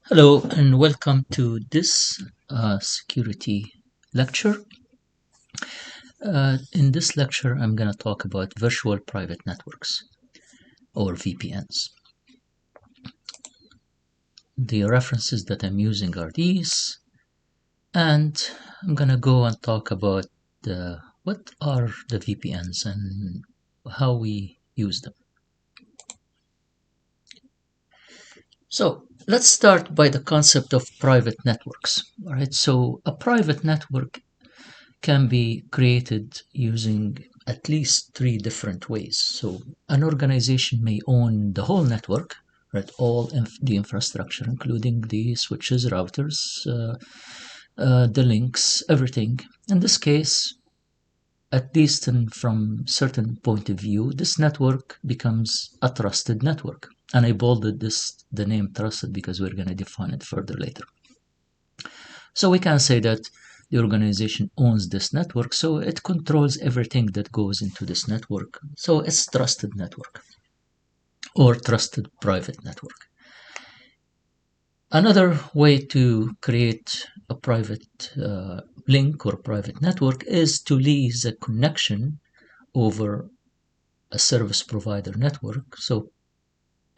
Hello and welcome to this security lecture. In this lecture, I'm going to talk about virtual private networks or VPNs. The references that I'm using are these, and I'm going to go and talk about what are the VPNs and how we use them. So let's start by the concept of private networks. All right, so a private network can be created using at least three different ways. So an organization may own the whole network, right? All the infrastructure, including the switches, routers, the links, everything. In this case, at least from certain point of view, this network becomes a trusted network. And I bolded the name trusted because we're going to define it further later. So we can say that the organization owns this network, so it controls everything that goes into this network. So it's trusted network or trusted private network. Another way to create a private link or private network is to lease a connection over a service provider network. So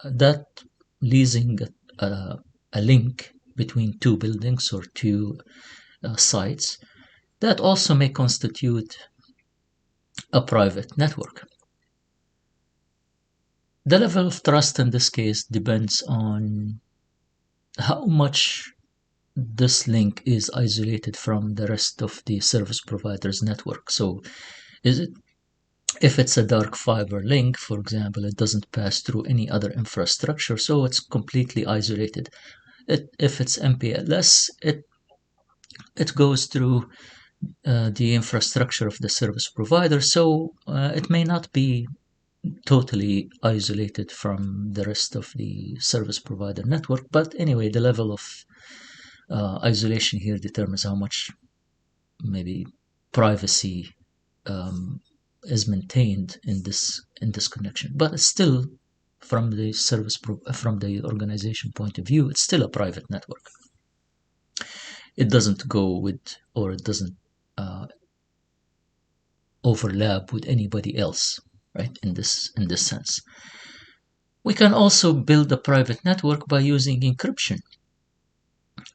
that leasing a link between two buildings or two sites, that also may constitute a private network. The level of trust in this case depends on how much this link is isolated from the rest of the service provider's network. So if it's a dark fiber link, for example, it doesn't pass through any other infrastructure, so it's completely isolated. If it's MPLS, it goes through the infrastructure of the service provider, so it may not be totally isolated from the rest of the service provider network. But anyway, the level of isolation here determines how much maybe privacy is maintained in this connection. But it's still, from the from the organization point of view, it's still a private network. It doesn't go with, or it doesn't overlap with anybody else, right? In this sense. We can also build a private network by using encryption.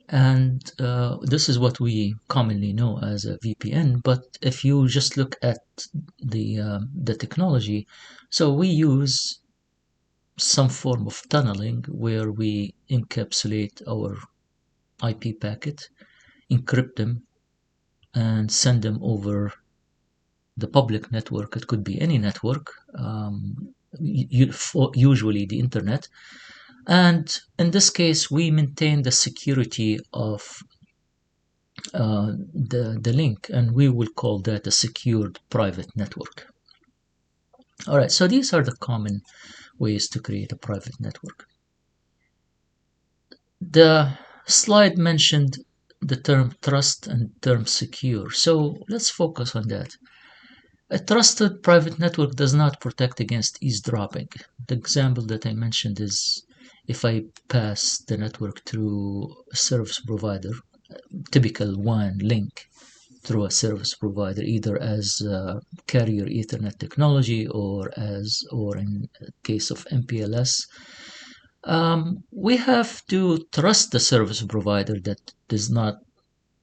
And this is what we commonly know as a VPN. But if you just look at the technology, so we use some form of tunneling where we encapsulate our IP packet, encrypt them, and send them over the public network. It could be any network, usually the internet. And in this case, we maintain the security of the link, and we will call that a secured private network. All right, so these are the common ways to create a private network. The slide mentioned the term trust and term secure, so let's focus on that. A trusted private network does not protect against eavesdropping. The example that I mentioned is if I pass the network through a service provider, typical WAN link through a service provider, either as carrier Ethernet technology or in case of MPLS, we have to trust the service provider that does not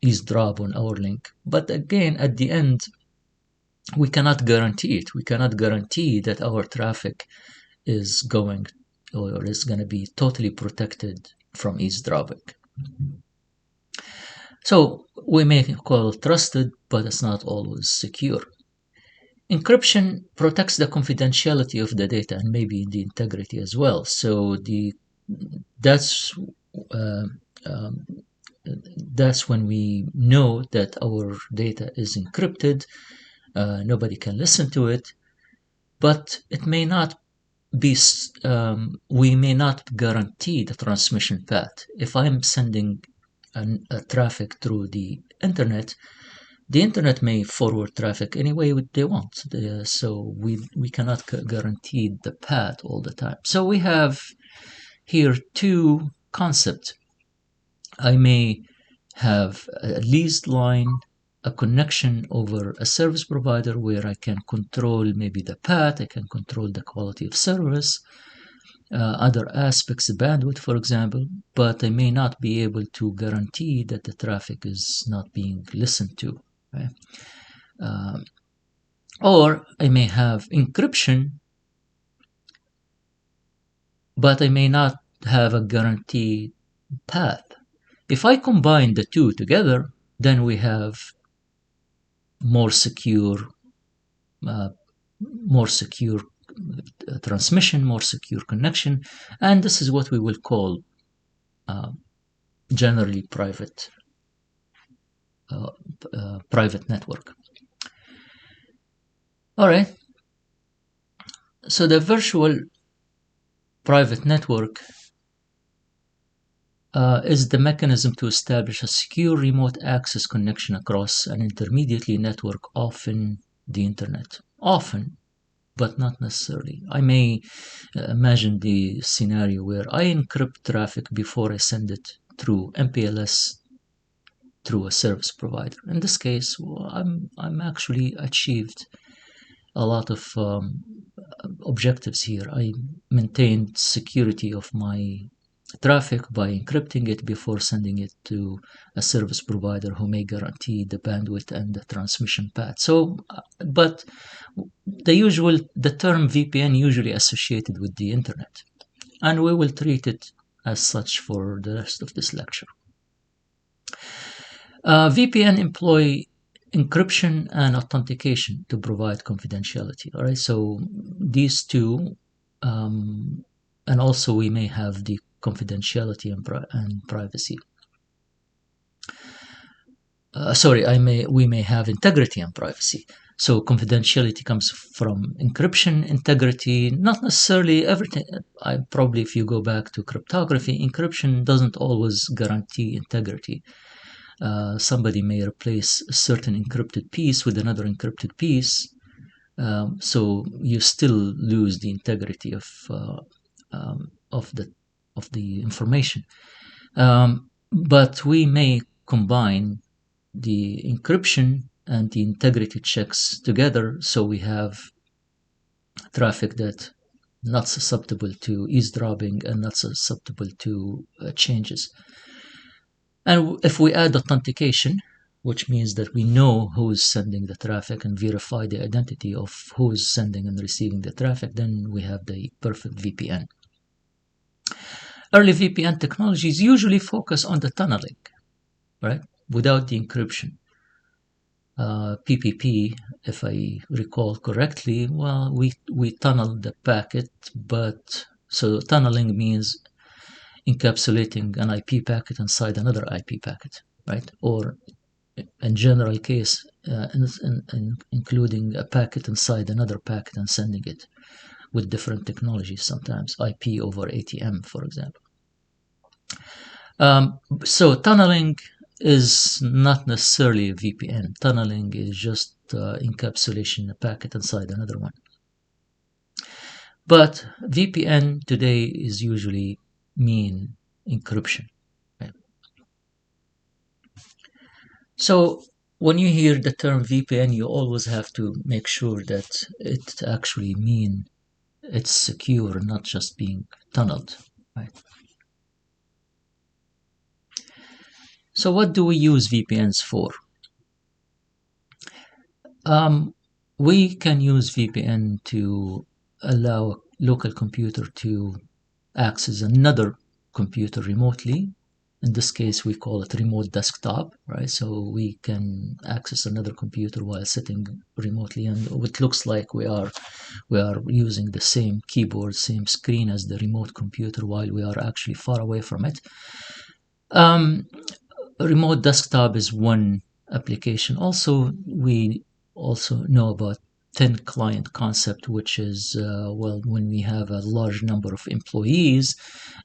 eavesdrop on our link. But again, at the end, we cannot guarantee it. We cannot guarantee that our traffic is going or is going to be totally protected from eavesdropping. So we may call it trusted, but it's not always secure. Encryption protects the confidentiality of the data and maybe the integrity as well. So that's when we know that our data is encrypted. Nobody can listen to it, but it may not be. We may not guarantee the transmission path. If I'm sending a traffic through the internet may forward traffic any way they want. So we cannot guarantee the path all the time. So we have here two concepts. I may have a leased line, a connection over a service provider where I can control maybe the path, I can control the quality of service, other aspects, the bandwidth, for example, but I may not be able to guarantee that the traffic is not being listened to. Right? Or I may have encryption, but I may not have a guaranteed path. If I combine the two together, then we have more secure, uh, more secure transmission, more secure connection, and this is what we will call generally private network. All right. So the virtual private network is the mechanism to establish a secure remote access connection across an intermediately network, often the internet. Often, but not necessarily. I may imagine the scenario where I encrypt traffic before I send it through MPLS through a service provider. In this case, well, I'm actually achieved a lot of objectives here. I maintained security of my traffic by encrypting it before sending it to a service provider who may guarantee the bandwidth and the transmission path. So, but the term VPN usually associated with the internet, and we will treat it as such for the rest of this lecture. VPN employ encryption and authentication to provide confidentiality. All right, so these two, and also we may have the confidentiality and privacy. We may have integrity and privacy. So confidentiality comes from encryption, integrity, not necessarily everything. Probably if you go back to cryptography, encryption doesn't always guarantee integrity. Somebody may replace a certain encrypted piece with another encrypted piece, so you still lose the integrity of the information. But we may combine the encryption and the integrity checks together, so we have traffic that not susceptible to eavesdropping and not susceptible to changes. And if we add authentication, which means that we know who's sending the traffic and verify the identity of who's sending and receiving the traffic, then we have the perfect VPN. Early VPN technologies usually focus on the tunneling, right? Without the encryption. PPP, if I recall correctly, well, we tunnel the packet, but so tunneling means encapsulating an IP packet inside another IP packet, right? Or in general case, including a packet inside another packet and sending it with different technologies, sometimes IP over ATM, for example. So tunneling is not necessarily a VPN. Tunneling is just encapsulation a packet inside another one. But VPN today is usually mean encryption. Right? So when you hear the term VPN, you always have to make sure that it actually means it's secure, not just being tunneled. Right? So what do we use VPNs for? We can use VPN to allow a local computer to access another computer remotely. In this case, we call it remote desktop, right? So we can access another computer while sitting remotely, and it looks like we are using the same keyboard, same screen as the remote computer while we are actually far away from it. Remote desktop is one application. Also, we also know about thin client concept, which is when we have a large number of employees,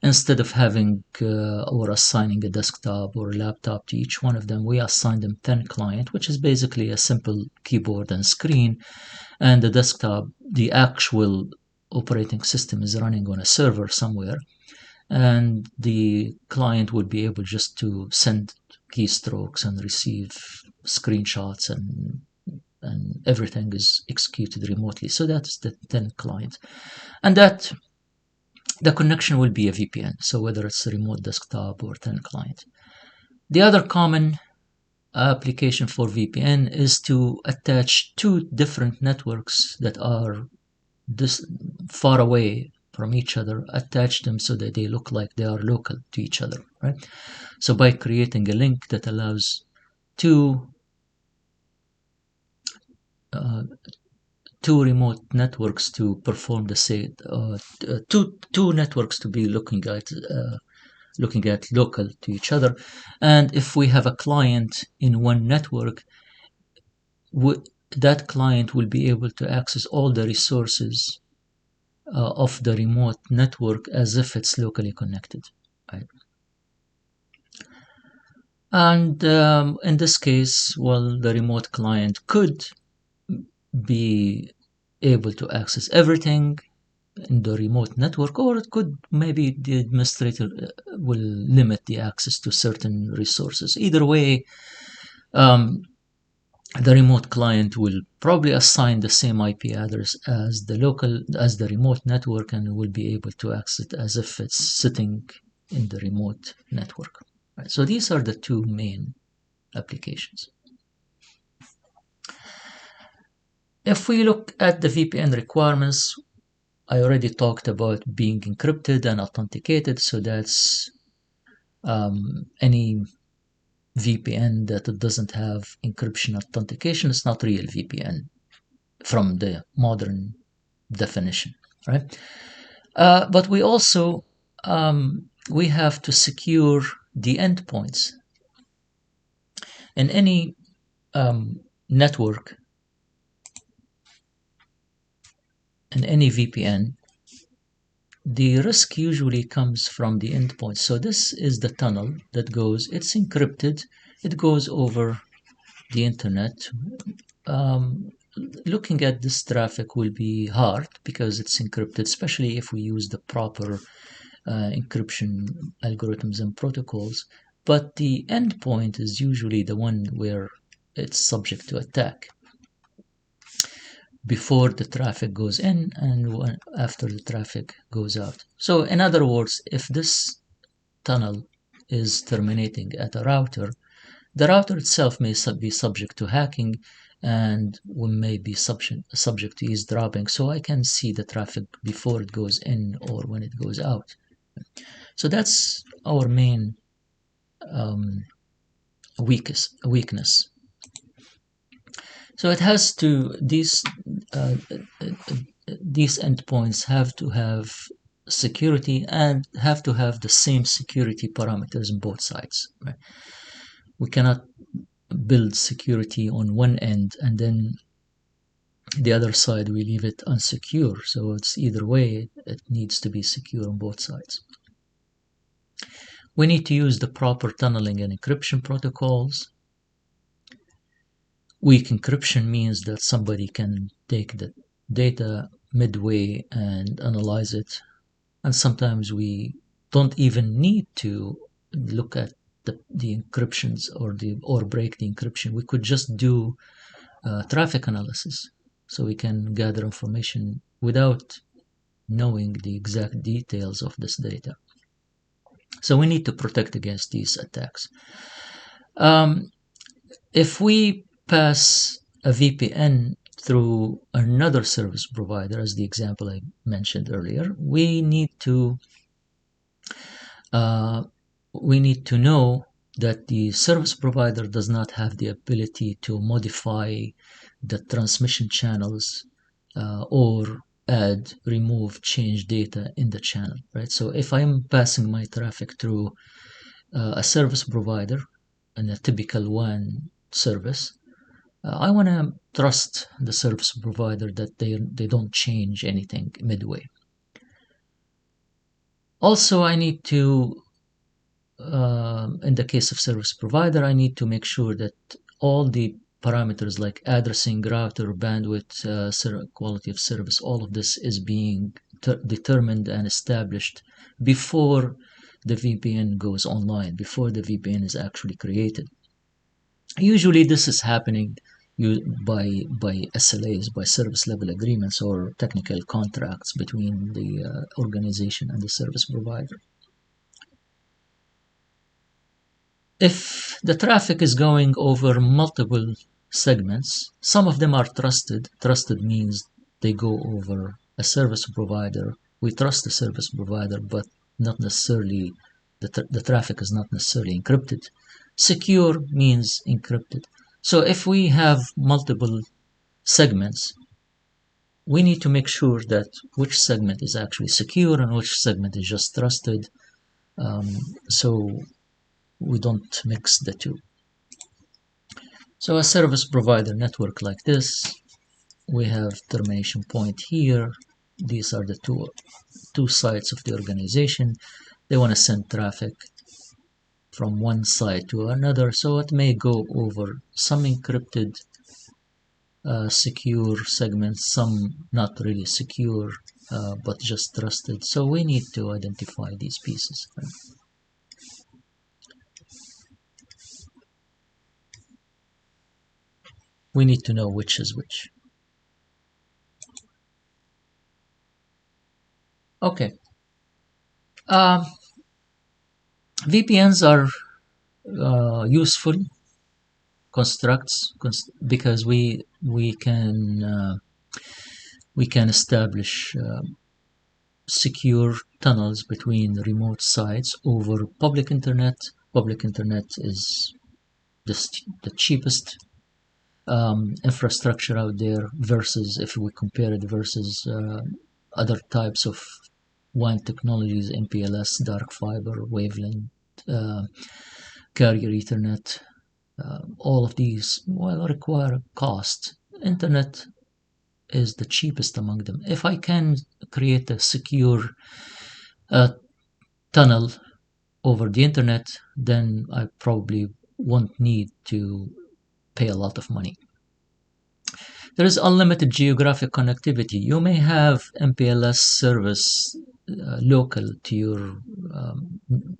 instead of having or assigning a desktop or a laptop to each one of them, we assign them thin client, which is basically a simple keyboard and screen, and the desktop, the actual operating system, is running on a server somewhere. and the client would be able just to send keystrokes and receive screenshots, and everything is executed remotely. So that's the 10 client, and that the connection will be a VPN. So whether it's a remote desktop or 10 client. The other common application for VPN is to attach two different networks that are this far away from each other, attach them so that they look like they are local to each other, right? So by creating a link that allows two uh, two remote networks to perform the same, two networks to be looking at local to each other, and if we have a client in one network, that client will be able to access all the resources of the remote network as if it's locally connected, right? And in this case, well, the remote client could be able to access everything in the remote network, or it could maybe the administrator will limit the access to certain resources. Either way, um, the remote client will probably assign the same IP address as the remote network, and will be able to access it as if it's sitting in the remote network. Right? So these are the two main applications. If we look at the VPN requirements, I already talked about being encrypted and authenticated, so that's any VPN that it doesn't have encryption authentication. It's not real VPN from the modern definition, right? But we also we have to secure the endpoints in any network, in any VPN. The risk usually comes from the endpoint. So this is the tunnel that goes, it's encrypted, it goes over the internet. Looking at this traffic will be hard because it's encrypted, especially if we use the proper encryption algorithms and protocols. But the endpoint is usually the one where it's subject to attack before the traffic goes in and after the traffic goes out. So in other words, if this tunnel is terminating at a router, the router itself may be subject to hacking and may be subject to eavesdropping, so I can see the traffic before it goes in or when it goes out. So that's our main weakness. So it has to these endpoints have to have security and have to have the same security parameters on both sides. Right? We cannot build security on one end and then the other side we leave it unsecure. So it's either way, it needs to be secure on both sides. We need to use the proper tunneling and encryption protocols. Weak encryption means that somebody can take the data midway and analyze it, and sometimes we don't even need to look at the encryptions or break the encryption. We could just do traffic analysis, so we can gather information without knowing the exact details of this data. So we need to protect against these attacks. If we pass a VPN through another service provider, as the example I mentioned earlier, we need to know that the service provider does not have the ability to modify the transmission channels or add, remove, change data in the channel, right? So if I'm passing my traffic through a service provider and a typical WAN service, I want to trust the service provider that they don't change anything midway. Also, I need to, in the case of service provider, I need to make sure that all the parameters like addressing, router, bandwidth, quality of service, all of this is being determined and established before the VPN goes online, before the VPN is actually created. Usually this is happening by SLAs, by service level agreements or technical contracts between the organization and the service provider. If the traffic is going over multiple segments, some of them are trusted. Trusted means they go over a service provider. We trust the service provider, but not necessarily the traffic is not necessarily encrypted. Secure means encrypted. So if we have multiple segments, we need to make sure that which segment is actually secure and which segment is just trusted. So we don't mix the two. So a service provider network like this, we have termination point here. These are the two sides of the organization. They want to send traffic from one side to another, so it may go over some encrypted secure segments, some not really secure but just trusted. So we need to identify these pieces. Right? We need to know which is which. Okay. VPNs are useful constructs because we can establish secure tunnels between remote sites over public internet. Public internet is the cheapest infrastructure out there versus, if we compare it versus other types of WAN technologies, MPLS, dark fiber, wavelength, carrier Ethernet. All of these require cost. Internet is the cheapest among them. If I can create a secure tunnel over the internet, then I probably won't need to pay a lot of money. There is unlimited geographic connectivity. You may have MPLS service local to your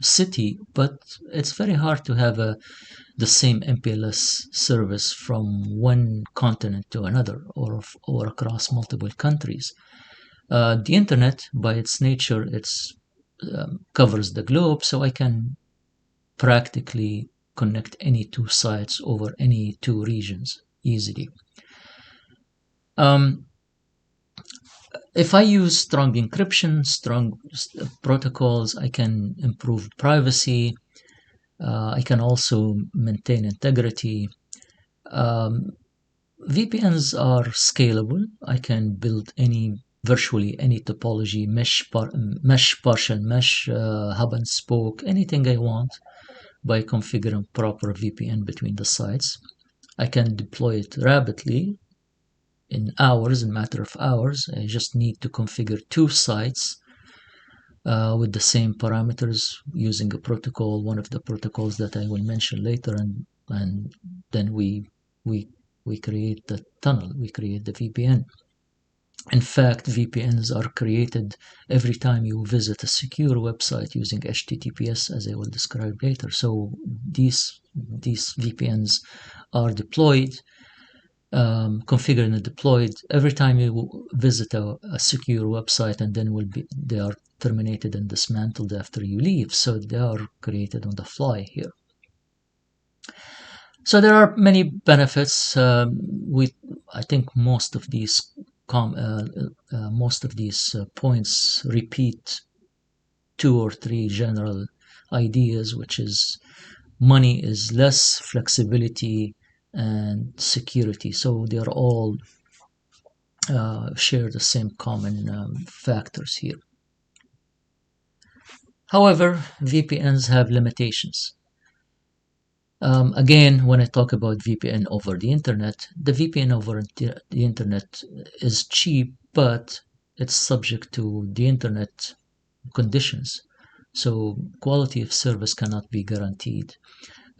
city, but it's very hard to have the same MPLS service from one continent to another or across multiple countries. The internet, by its nature, it's covers the globe, so I can practically connect any two sites over any two regions easily. If I use strong encryption, strong protocols, I can improve privacy. I can also maintain integrity. VPNs are scalable. I can build virtually any topology, mesh, partial mesh, hub and spoke, anything I want by configuring proper VPN between the sites. I can deploy it rapidly in hours, in a matter of hours. I just need to configure two sites with the same parameters using a protocol, one of the protocols that I will mention later, and then we create the tunnel, we create the VPN. In fact, VPNs are created every time you visit a secure website using HTTPS, as I will describe later. So these VPNs are deployed, configured and deployed every time you visit a secure website, and then they are terminated and dismantled after you leave. So they are created on the fly here. So there are many benefits. I think most of these points repeat two or three general ideas, which is money is less, flexibility, and security. So they are all share the same common factors here. However, VPNs have limitations. Again, when I talk about VPN over the internet, the VPN over the internet is cheap, but it's subject to the internet conditions. So quality of service cannot be guaranteed.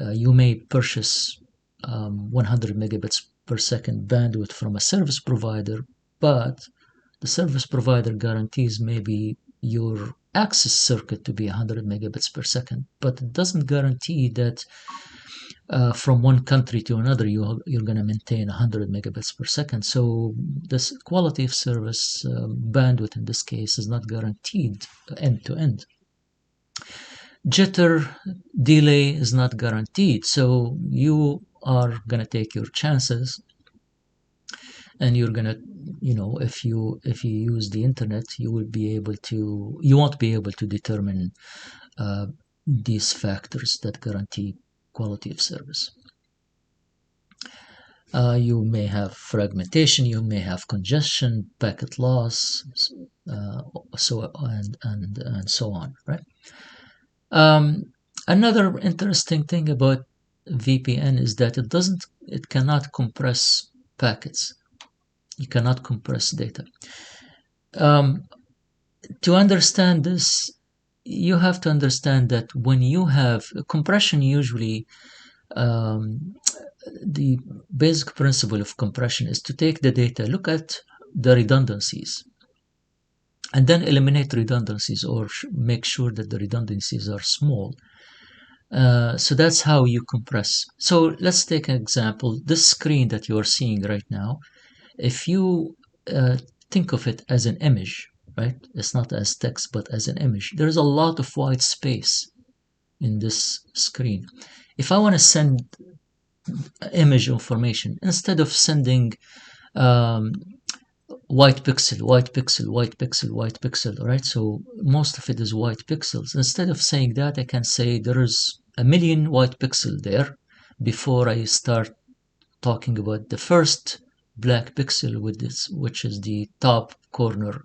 You may purchase 100 megabits per second bandwidth from a service provider, but the service provider guarantees maybe your access circuit to be 100 megabits per second, but it doesn't guarantee that from one country to another you're going to maintain 100 megabits per second. So this quality of service bandwidth in this case is not guaranteed end to end. Jitter delay is not guaranteed, so you are going to take your chances, and you're going to, if you use the internet, you won't be able to determine these factors that guarantee quality of service. You may have fragmentation, you may have congestion, packet loss, so and so on, right? Another interesting thing about VPN is that it cannot compress packets. You cannot compress data. To understand this, you have to understand that when you have compression, usually the basic principle of compression is to take the data, look at the redundancies, and then eliminate redundancies or make sure that the redundancies are small. So that's how you compress. So let's take an example. This screen that you are seeing right now, if you think of it as an image, right? It's not as text, but as an image. There's a lot of white space in this screen. If I want to send image information, instead of sending white pixel, white pixel, white pixel, white pixel, right? So most of it is white pixels. Instead of saying that, I can say there is 1,000,000 white pixel there before I start talking about the first black pixel with this, which is the top corner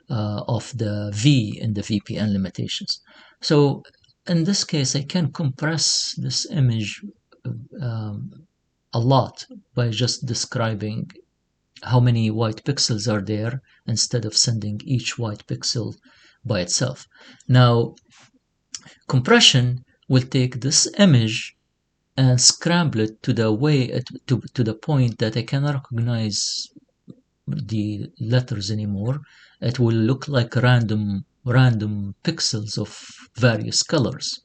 of the V in the VPN limitations. So in this case, I can compress this image a lot by just describing how many white pixels are there instead of sending each white pixel by itself. Now, compression will take this image and scramble it to the point that I cannot recognize the letters anymore. It will look like random pixels of various colors.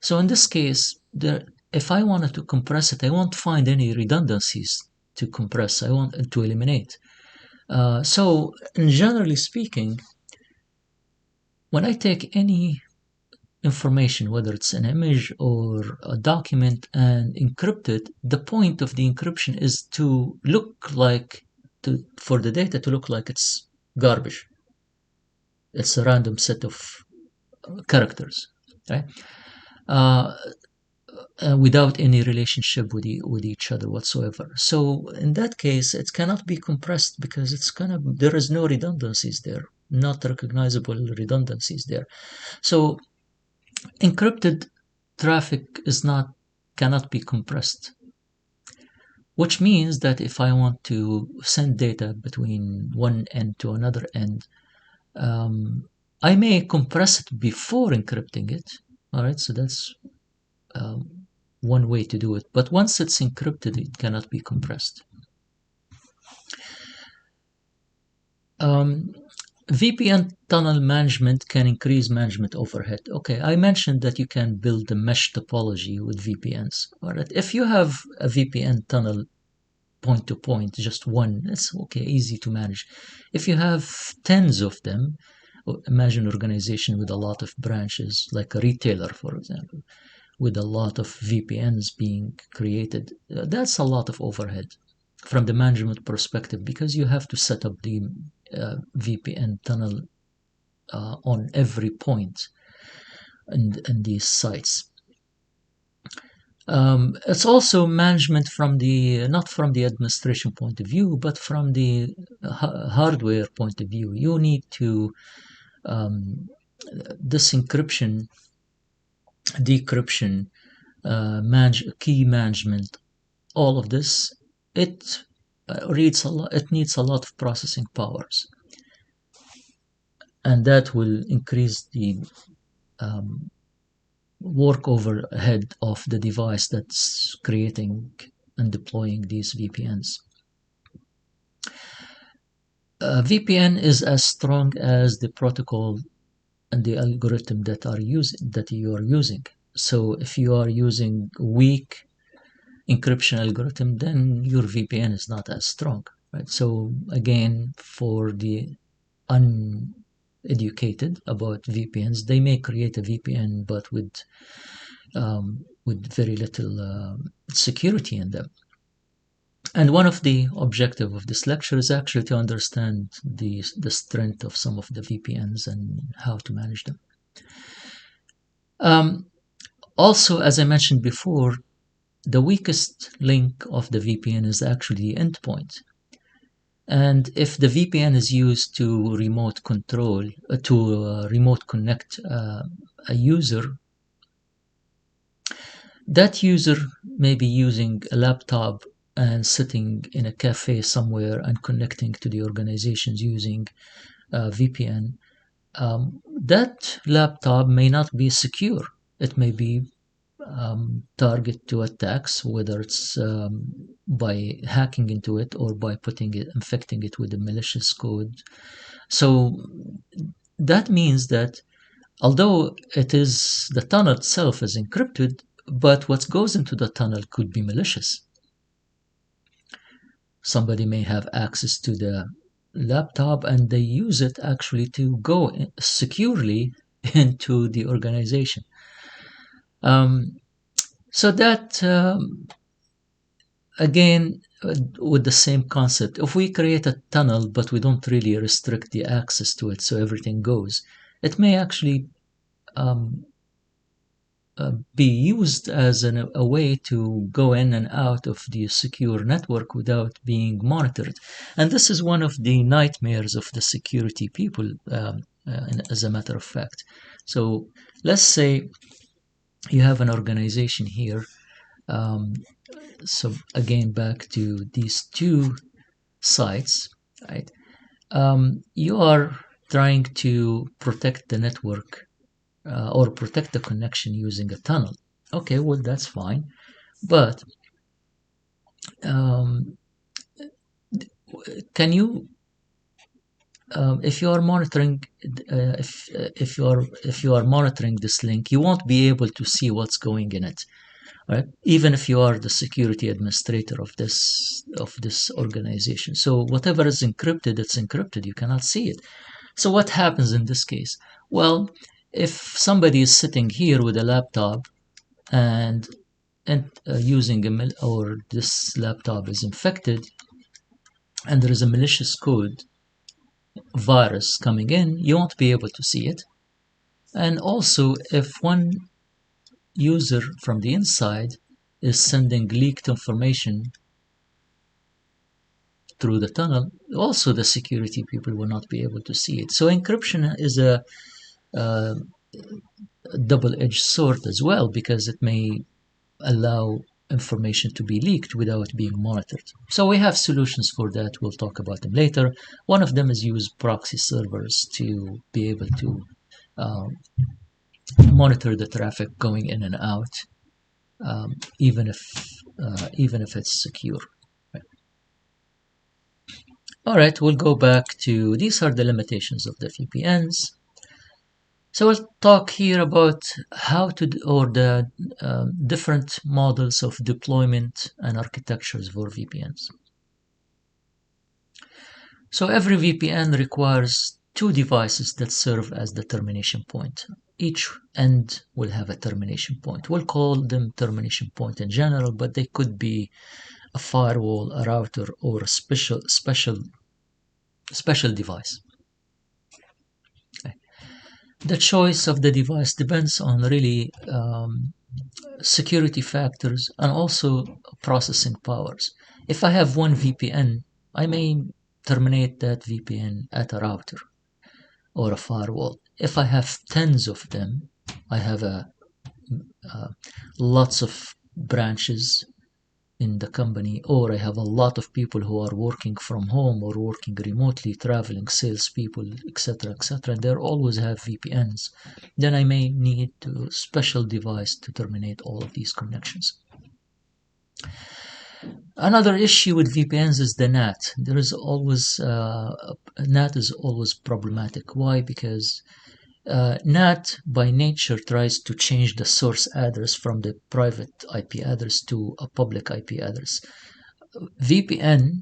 So in this case, if I wanted to compress it, I won't find any redundancies to compress. I want to eliminate. So generally speaking, when I take any information, whether it's an image or a document, and encrypt it, the point of the encryption is to look like, for the data to look like it's garbage. It's a random set of characters, right? Without any relationship with each other whatsoever. So in that case, it cannot be compressed because there is no redundancies there, not recognizable redundancies there. So encrypted traffic cannot be compressed, which means that if I want to send data between one end to another end, I may compress it before encrypting it. All right, so that's one way to do it. But once it's encrypted, it cannot be compressed. VPN tunnel management can increase management overhead. Okay, I mentioned that you can build a mesh topology with VPNs. All right, if you have a VPN tunnel point to point, just one, it's okay, easy to manage. If you have tens of them, imagine an organization with a lot of branches, like a retailer, for example, with a lot of VPNs being created. That's a lot of overhead from the management perspective, because you have to set up the VPN tunnel on every point in these sites. It's also management not from the administration point of view, but from the hardware point of view. You need to this encryption, decryption, key management, all of this, it needs a lot of processing powers, and that will increase the work overhead of the device that's creating and deploying these VPNs. VPN is as strong as the protocol the algorithm that you are using. So if you are using weak encryption algorithm, then your VPN is not as strong, right? So again, for the uneducated about VPNs, they may create a VPN, but with very little security in them. And one of the objective of this lecture is actually to understand the strength of some of the VPNs and how to manage them. Also, as I mentioned before, the weakest link of the VPN is actually the endpoint. And if the VPN is used to remote control, to remote connect a user, that user may be using a laptop and sitting in a cafe somewhere and connecting to the organizations using VPN. That laptop may not be secure. It may be target to attacks, whether it's by hacking into it or by infecting it with a malicious code. So that means that although the tunnel itself is encrypted, but what goes into the tunnel could be malicious. Somebody may have access to the laptop and they use it actually to go securely into the organization. So that, again, with the same concept, if we create a tunnel but we don't really restrict the access to it so everything goes, it may actually be used as a way to go in and out of the secure network without being monitored. And this is one of the nightmares of the security people, as a matter of fact. So let's say you have an organization here. So again, back to these two sites, right? You are trying to protect the network or protect the connection using a tunnel. Okay, well, that's fine. But can you, if you are monitoring, if you are monitoring this link, you won't be able to see what's going in it, right? Even if you are the security administrator of this organization. So whatever is encrypted, it's encrypted. You cannot see it. So what happens in this case? Well, if somebody is sitting here with a laptop and using or this laptop is infected and there is a malicious code virus coming in, you won't be able to see it. And also, if one user from the inside is sending leaked information through the tunnel, also the security people will not be able to see it. So encryption is a double-edged sword as well, because it may allow information to be leaked without being monitored. So we have solutions for that. We'll talk about them later. One of them is use proxy servers to be able to monitor the traffic going in and out, even if it's secure. Right. All right, we'll go back to these are the limitations of the VPNs. So we'll talk here about how to, or the different models of deployment and architectures for VPNs. So every VPN requires two devices that serve as the termination point. Each end will have a termination point. We'll call them termination point in general, but they could be a firewall, a router, or a special device. The choice of the device depends on really security factors and also processing powers. If I have one VPN, I may terminate that VPN at a router or a firewall. If I have tens of them, I have lots of branches in the company, or I have a lot of people who are working from home or working remotely, traveling, salespeople, etc., and they always have VPNs, then I may need a special device to terminate all of these connections. Another issue with VPNs is the NAT. NAT is always problematic. Why? Because NAT by nature tries to change the source address from the private IP address to a public IP address. VPN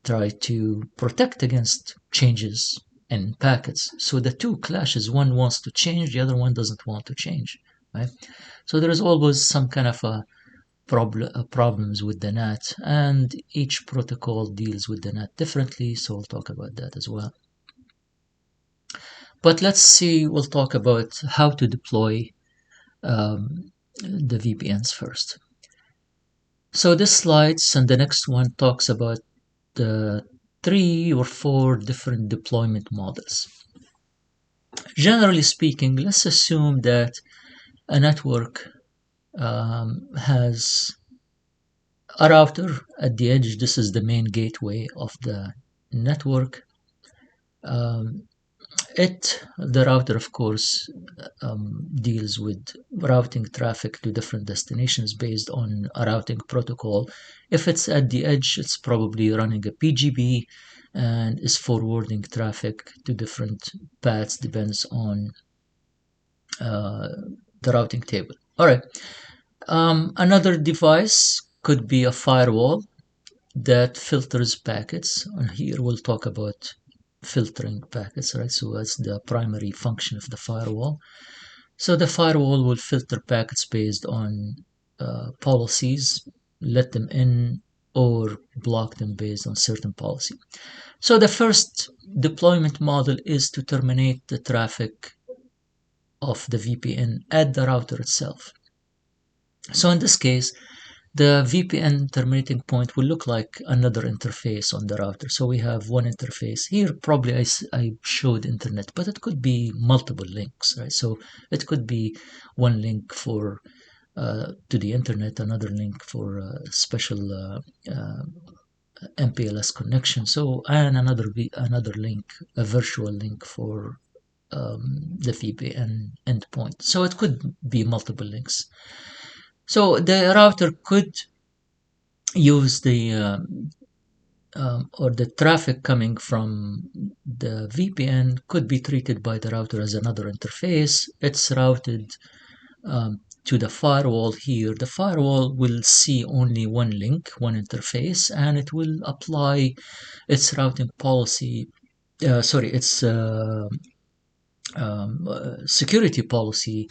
try to protect against changes in packets. So the two clashes. One wants to change, the other one doesn't want to change. Right? So there is always some kind of a problems with the NAT, and each protocol deals with the NAT differently. So we'll talk about that as well. But we'll talk about how to deploy the VPNs first. So this slides and the next one talks about the 3 or 4 different deployment models. Generally speaking, let's assume that a network has a router at the edge. This is the main gateway of the network. The router, of course, deals with routing traffic to different destinations based on a routing protocol. If it's at the edge, it's probably running a PGP and is forwarding traffic to different paths, depends on the routing table. All right. Another device could be a firewall that filters packets. And here we'll talk about filtering packets, right? So that's the primary function of the firewall. So the firewall will filter packets based on policies, let them in or block them based on certain policy. So the first deployment model is to terminate the traffic of the VPN at the router itself. So in this case, the VPN terminating point will look like another interface on the router. So we have one interface here. Probably I showed internet, but it could be multiple links, right? So it could be one link for to the internet, another link for special MPLS connection. So and another link, a virtual link for the VPN endpoint. So it could be multiple links. So the router could use or the traffic coming from the VPN could be treated by the router as another interface. It's routed to the firewall here. The firewall will see only one link, one interface, and it will apply its routing policy, its security policy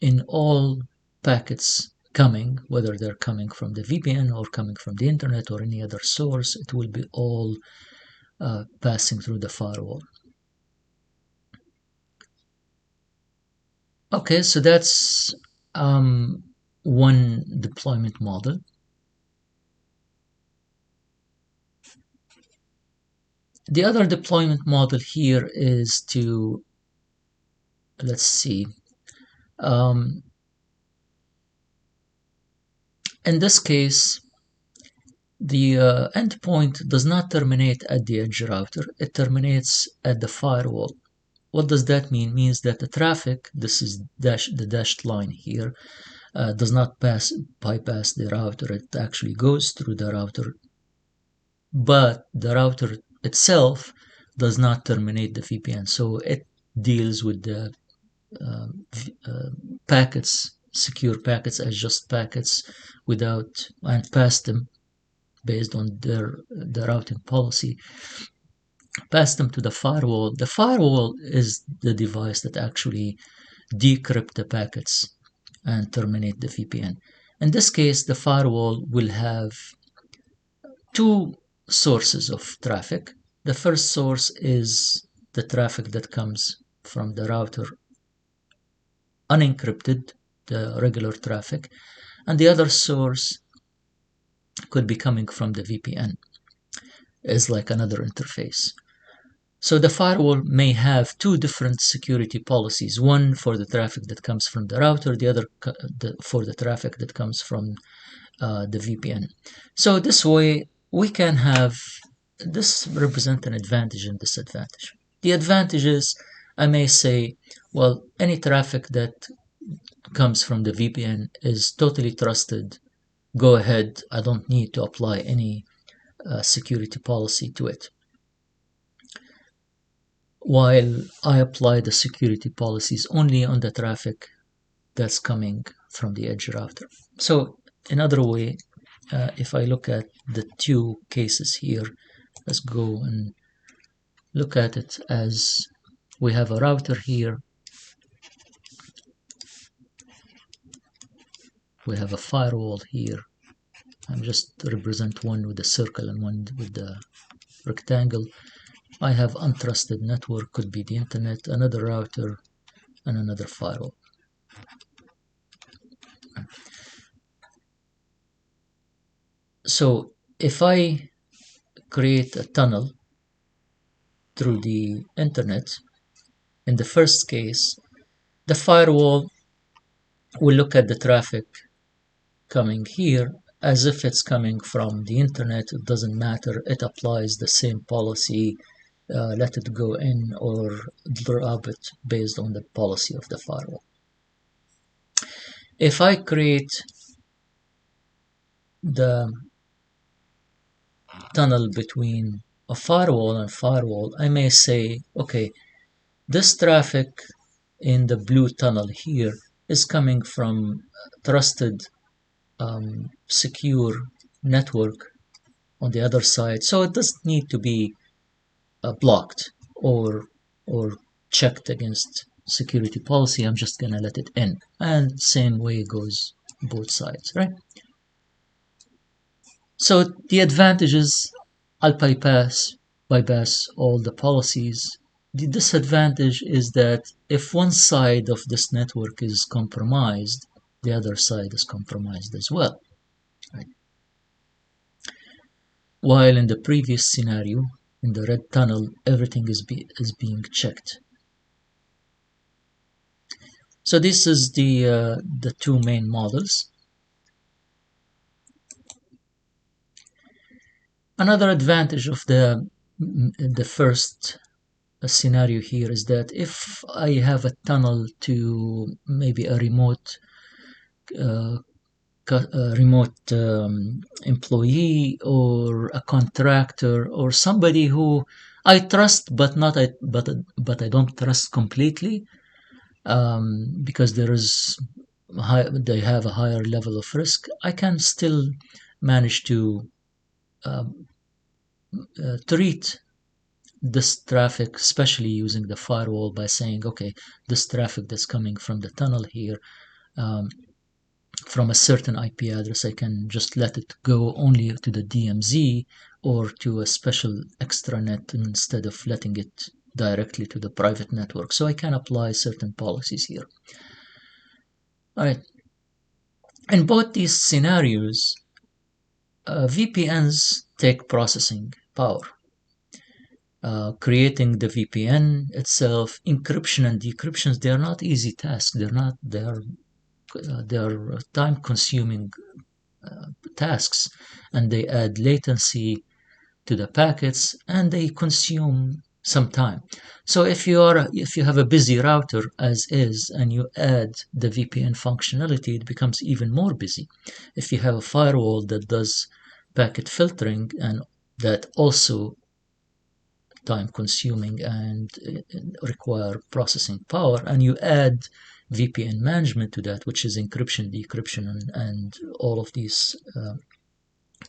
in all packets coming, whether they're coming from the VPN or coming from the internet or any other source. It will be all passing through the firewall. Okay, so that's one deployment model. The other deployment model here is to, let's see, in this case, the endpoint does not terminate at the edge router, it terminates at the firewall. What does that mean? It means that the traffic, this is the dashed line here, does not bypass the router. It actually goes through the router, but the router itself does not terminate the VPN. So it deals with the packets, secure packets as just packets and pass them based on the routing policy, pass them to the firewall. The firewall is the device that actually decrypt the packets and terminate the VPN. In this case, the firewall will have two sources of traffic. The first source is the traffic that comes from the router unencrypted, the regular traffic, and the other source could be coming from the VPN. It's like another interface. So the firewall may have two different security policies, one for the traffic that comes from the router, the other for the traffic that comes from the VPN. So this way we can have, this represent an advantage and disadvantage. The advantage is, I may say, well, any traffic that comes from the VPN is totally trusted. Go ahead, I don't need to apply any security policy to it. while I apply the security policies only on the traffic that's coming from the edge router. So another way, if I look at the two cases here, let's go and look at it as we have a router here, we have a firewall here. I'm just represent one with the circle and one with the rectangle. I have untrusted network, could be the internet, another router, and another firewall. So if I create a tunnel through the internet, in the first case, the firewall will look at the traffic coming here as if it's coming from the internet. It doesn't matter. It applies the same policy, let it go in or drop it based on the policy of the firewall. If I create the tunnel between a firewall and firewall, I may say, okay, this traffic in the blue tunnel here is coming from trusted, secure network on the other side, so it doesn't need to be blocked or checked against security policy. I'm just gonna let it in, and same way goes both sides, right? So the advantage is I'll bypass all the policies. The disadvantage is that if one side of this network is compromised, the other side is compromised as well. Right? While in the previous scenario, in the red tunnel, everything is being checked. So this is the two main models. Another advantage of the first scenario here is that if I have a tunnel to maybe a remote employee or a contractor or somebody who I trust but I don't trust completely, because they have a higher level of risk, I can still manage to treat this traffic, especially using the firewall, by saying, okay, this traffic that's coming from the tunnel here, from a certain IP address, I can just let it go only to the DMZ or to a special extranet instead of letting it directly to the private network. So I can apply certain policies here. All right. In both these scenarios, VPNs take processing power. Creating the VPN itself, encryption and decryptions, they are not easy tasks. They are time-consuming tasks, and they add latency to the packets, and they consume some time. So if you have a busy router as is, and you add the VPN functionality, it becomes even more busy. If you have a firewall that does packet filtering and that also time consuming and require processing power, and you add VPN management to that, which is encryption, decryption, and all of these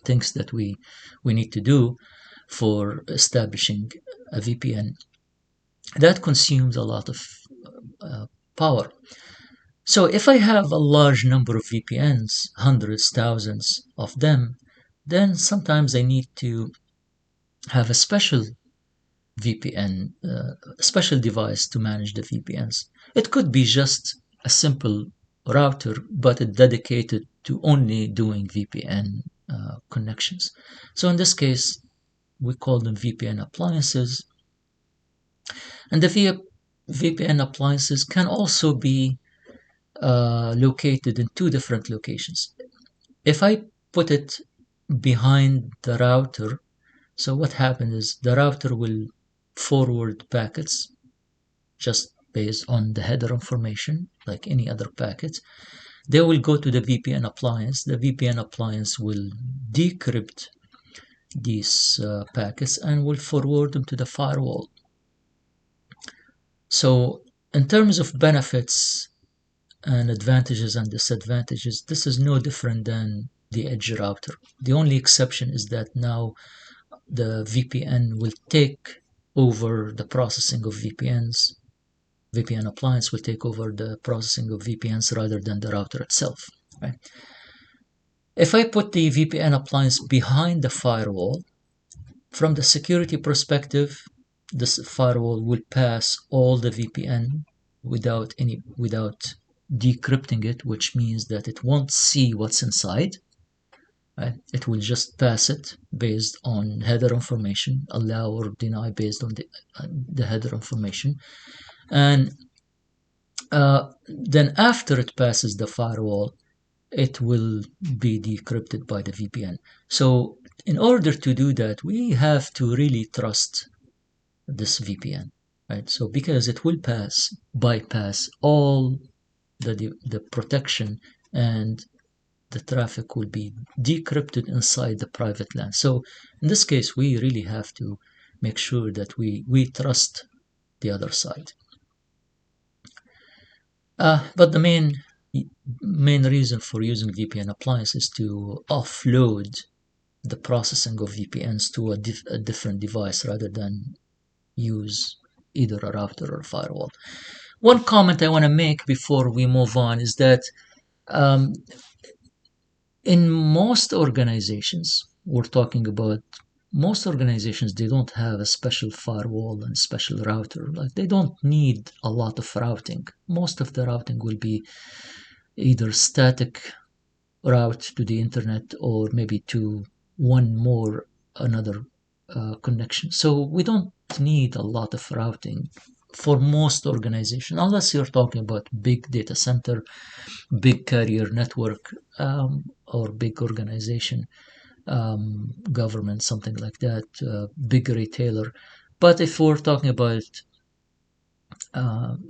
things that we need to do for establishing a VPN, that consumes a lot of power. So if I have a large number of VPNs, hundreds, thousands of them, then sometimes I need to have a special VPN, a special device to manage the VPNs. It could be just a simple router, but it's dedicated to only doing VPN connections. So in this case, we call them VPN appliances. And the VPN appliances can also be located in two different locations. If I put it behind the router, so what happens is the router will forward packets just based on the header information, like any other packets. They will go to the VPN appliance. The VPN appliance will decrypt these packets and will forward them to the firewall. So in terms of benefits and advantages and disadvantages, this is no different than the edge router. The only exception is that now the VPN will take over the processing of VPNs. VPN appliance will take over the processing of VPNs rather than the router itself. Right? If I put the VPN appliance behind the firewall, from the security perspective, this firewall will pass all the VPN without decrypting it, which means that it won't see what's inside. Right? It will just pass it based on header information, allow or deny based on the header information, and then after it passes the firewall, it will be decrypted by the VPN. So in order to do that, we have to really trust this VPN, right? So because it will bypass all the protection, and the traffic will be decrypted inside the private LAN. So in this case, we really have to make sure that we trust the other side. But the main reason for using VPN appliance is to offload the processing of VPNs to a different device rather than use either a router or a firewall. One comment I want to make before we move on is that um, in most organizations, we're talking about most organizations, they don't have a special firewall and special router. Like they don't need a lot of routing. Most of the routing will be either static route to the internet or maybe to one more another connection. So we don't need a lot of routing for most organizations, unless you're talking about big data center, big carrier network, or big organization, government, something like that, big retailer. But if we're talking about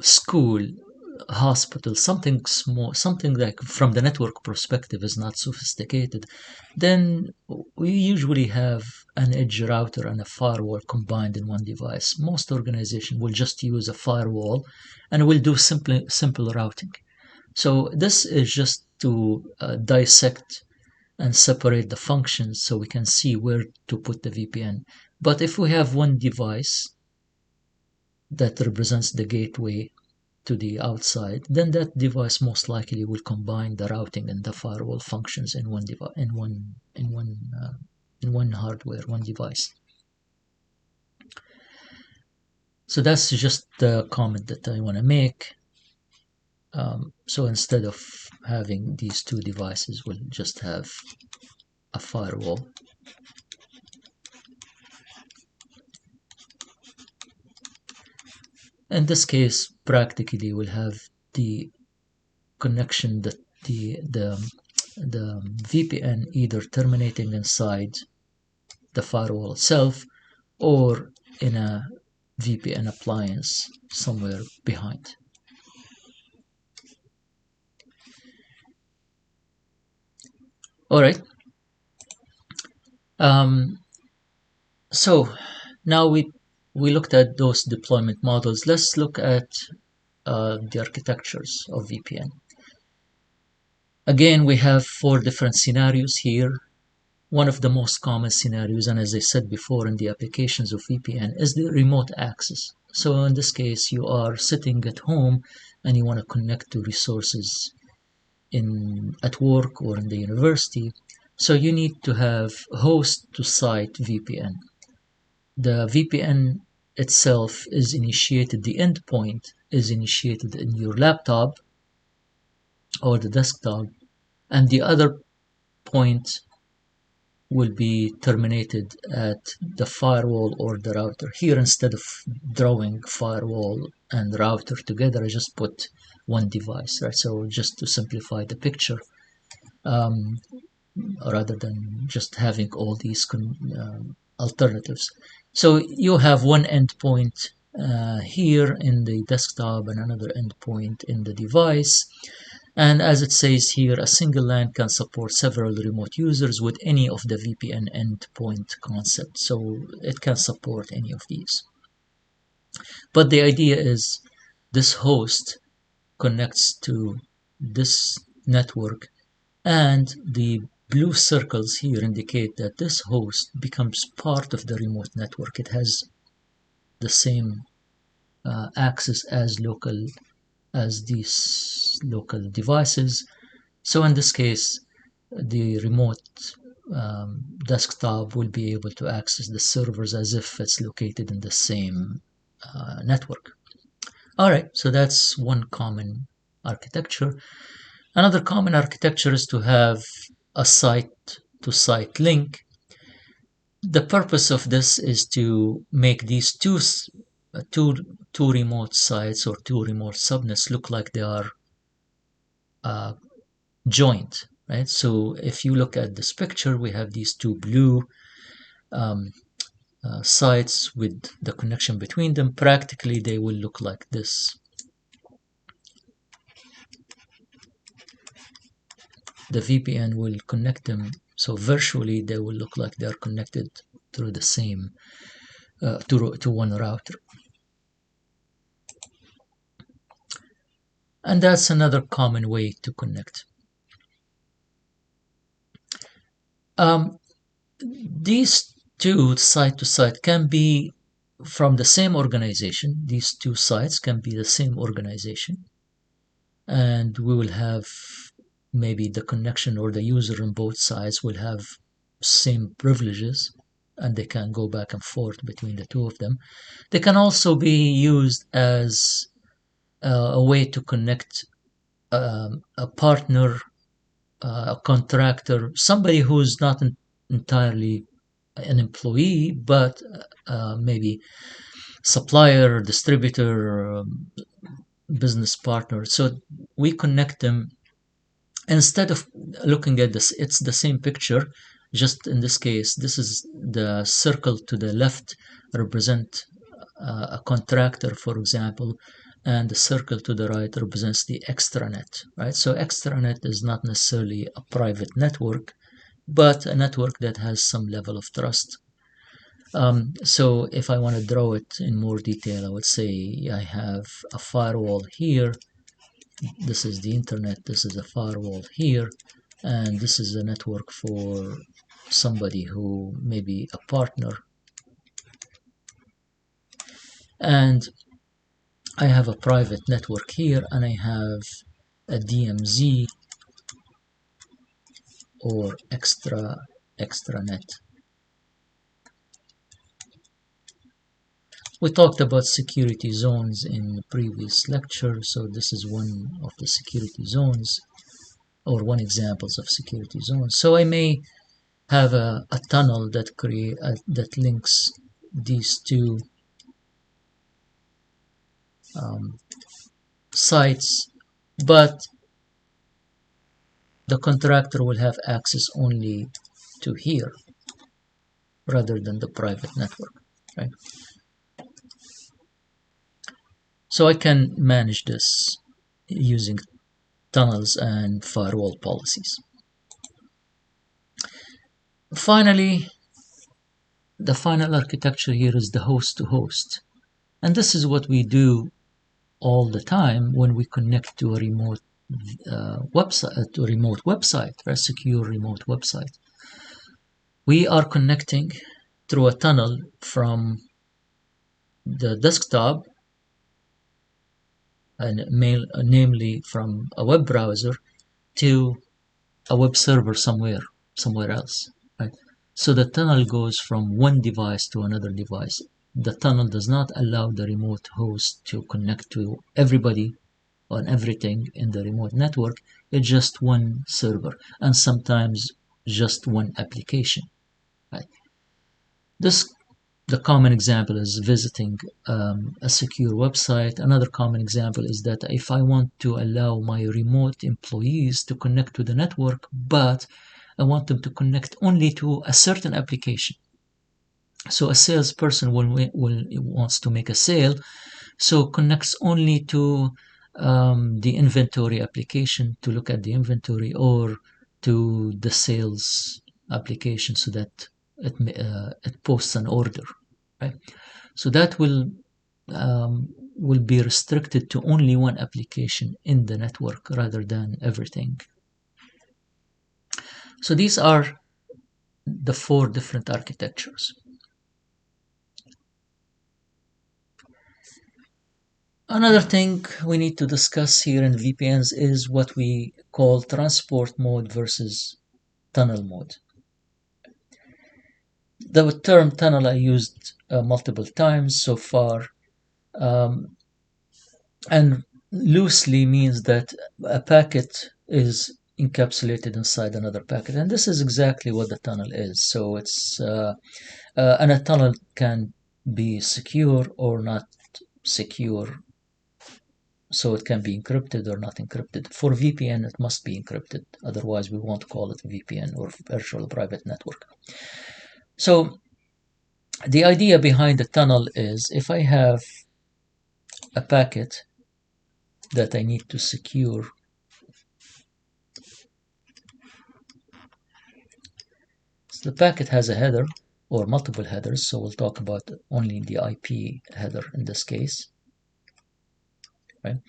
school, hospital, something small, something like from the network perspective is not sophisticated, then we usually have an edge router and a firewall combined in one device. Most organizations will just use a firewall and will do simple routing. So this is just to dissect and separate the functions so we can see where to put the VPN. But if we have one device that represents the gateway to the outside, then that device most likely will combine the routing and the firewall functions in one device, in one hardware, one device. So that's just the comment that I want to make. So instead of having these two devices, we'll just have a firewall. In this case, practically we'll have the connection that the VPN either terminating inside the firewall itself or in a VPN appliance somewhere behind. All right. So now we looked at those deployment models. Let's look at the architectures of VPN. Again, we have 4 different scenarios here. One of the most common scenarios, and as I said before in the applications of VPN, is the remote access. So in this case, you are sitting at home and you want to connect to resources at work or in the university. So you need to have host to site VPN. The VPN itself is initiated, the endpoint is initiated in your laptop or the desktop, and the other point will be terminated at the firewall or the router. Here, instead of drawing firewall and router together, I just put one device, right? So just to simplify the picture, rather than just having all these alternatives. So you have one endpoint here in the desktop and another endpoint in the device. And as it says here, a single LAN can support several remote users with any of the VPN endpoint concept. So it can support any of these. But the idea is this host connects to this network, and the blue circles here indicate that this host becomes part of the remote network. It has the same access as these local devices. So in this case, the remote desktop will be able to access the servers as if it's located in the same network. All right, so that's one common architecture. Another common architecture is to have a site-to-site link. The purpose of this is to make these two remote sites or two remote subnets look like they are uh, joint, right? So if you look at this picture, we have these two blue um, sites with the connection between them. Practically, they will look like this. The VPN will connect them, so virtually they will look like they are connected through the same to one router. And that's another common way to connect. These two site to site can be from the same organization. These two sites can be the same organization, and we will have maybe the connection or the user on both sides will have same privileges, and they can go back and forth between the two of them. They can also be used as a way to connect a partner, a contractor, somebody who's not entirely an employee, but maybe supplier, distributor, business partner. So we connect them. Instead of looking at this, it's the same picture. Just in this case, this is the circle to the left represent a contractor, for example, and the circle to the right represents the extranet, right? So extranet is not necessarily a private network, but a network that has some level of trust. So if I want to draw it in more detail, I would say I have a firewall here. This is the internet. This is a firewall here. And this is a network for somebody who may be a partner. And I have a private network here, and I have a DMZ or extranet. We talked about security zones in the previous lecture, so this is one of the security zones, or one examples of security zones. So I may have a tunnel that links these two sites, but the contractor will have access only to here rather than the private network, right? So I can manage this using tunnels and firewall policies. Finally, the final architecture here is the host to host. And this is what we do all the time when we connect to a remote website, a secure remote website. We are connecting through a tunnel from the desktop, and namely from a web browser, to a web server somewhere else, right? So the tunnel goes from one device to another device. The tunnel does not allow the remote host to connect to everybody on everything in the remote network. It's just one server, and sometimes just one application, right? This The common example is visiting a secure website. Another common example is that if I want to allow my remote employees to connect to the network, but I want them to connect only to a certain application. So a salesperson wants to make a sale, so connects only to the inventory application to look at the inventory, or to the sales application so that it posts an order, right? So that will will be restricted to only one application in the network rather than everything. So these are the four different architectures. Another thing we need to discuss here in VPNs is what we call transport mode versus tunnel mode. The term tunnel I used multiple times so far, and loosely means that a packet is encapsulated inside another packet, and this is exactly what the tunnel is. So it's and a tunnel can be secure or not secure, so it can be encrypted or not encrypted. For VPN, it must be encrypted, otherwise we won't call it VPN or virtual private network. So the idea behind the tunnel is if I have a packet that I need to secure, so the packet has a header or multiple headers, so we'll talk about only the IP header in this case, right?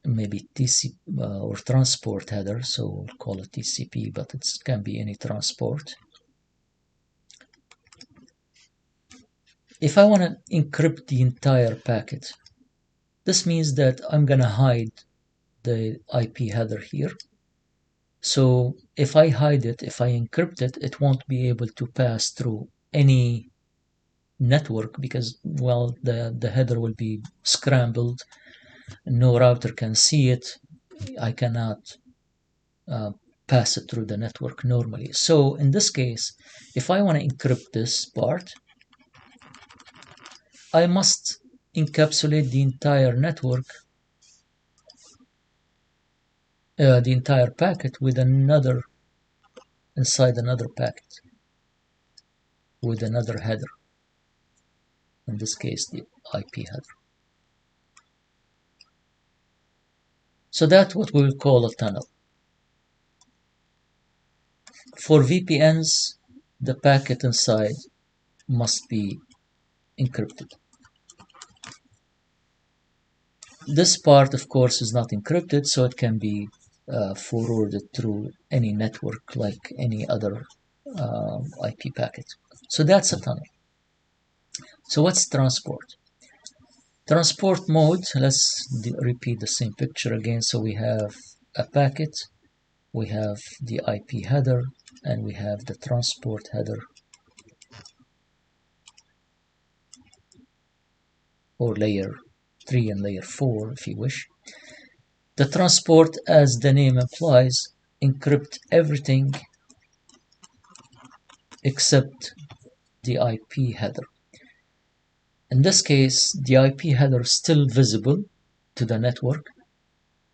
Maybe TCP or transport header, so we'll call it TCP, but it can be any transport. If I want to encrypt the entire packet, this means that I'm going to hide the IP header here. So if I hide it, if I encrypt it, it won't be able to pass through any network because, well, the header will be scrambled. No router can see it. I cannot pass it through the network normally. So in this case, if I want to encrypt this part, I must encapsulate the entire network, the entire packet with another, inside another packet, with another header, in this case the IP header. So that's what we will call a tunnel. For VPNs, the packet inside must be encrypted. This part, of course, is not encrypted, so it can be forwarded through any network like any other IP packet. So that's a tunnel. So what's transport? Transport mode, let's repeat the same picture again. So we have a packet, we have the IP header, and we have the transport header, or layer 3 and layer 4 if you wish. The transport, as the name implies, encrypt everything except the IP header. In this case, the IP header is still visible to the network,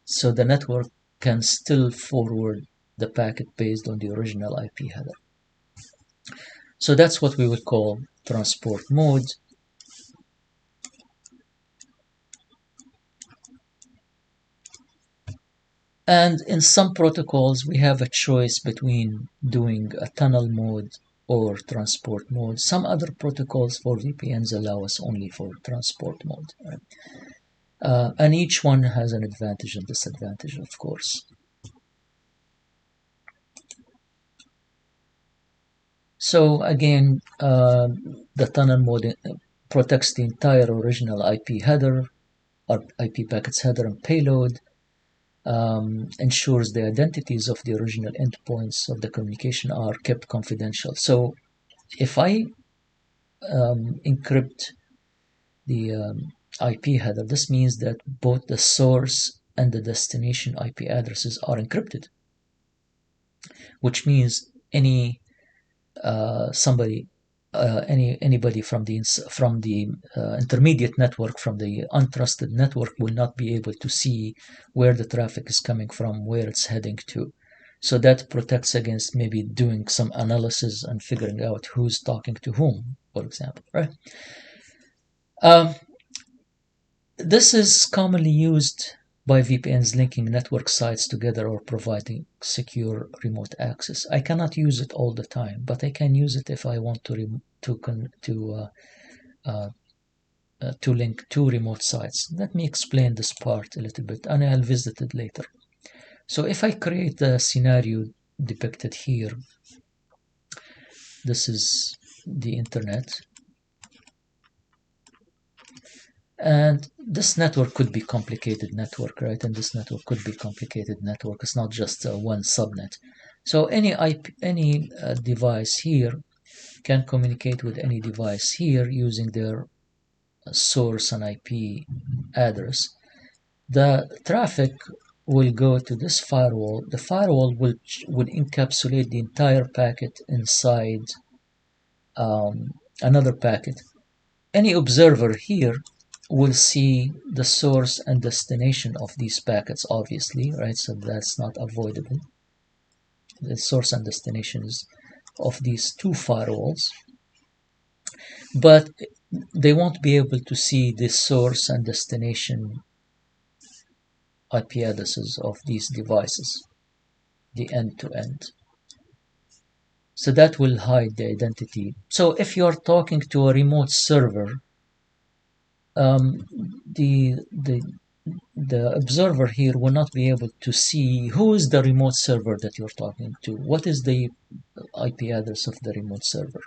so the network can still forward the packet based on the original IP header. So that's what we would call transport mode. And in some protocols, we have a choice between doing a tunnel mode or transport mode. Some other protocols for VPNs allow us only for transport mode. Right? And each one has an advantage and disadvantage, of course. So again, the tunnel mode protects the entire original IP header, or IP packets header and payload, ensures the identities of the original endpoints of the communication are kept confidential. So if I encrypt the IP header, this means that both the source and the destination IP addresses are encrypted, which means anybody from the intermediate network, from the untrusted network, will not be able to see where the traffic is coming from, where it's heading to. So that protects against maybe doing some analysis and figuring out who's talking to whom, for example, right? This is commonly used by VPNs linking network sites together or providing secure remote access. I cannot use it all the time, but I can use it if I want to to link two remote sites. Let me explain this part a little bit, and I'll visit it later. So if I create the scenario depicted here, this is the internet, and this network could be complicated network, right? And this network could be complicated network. It's not just one subnet. So any device here can communicate with any device here using their source and IP address. The traffic will go to this firewall. The firewall will encapsulate the entire packet inside another packet. Any observer here will see the source and destination of these packets, obviously, right? So that's not avoidable. The source and destinations of these two firewalls, but they won't be able to see the source and destination IP addresses of these devices, the end-to-end. So that will hide the identity. So if you're talking to a remote server, the observer here will not be able to see who is the remote server that you're talking to, what is the IP address of the remote server,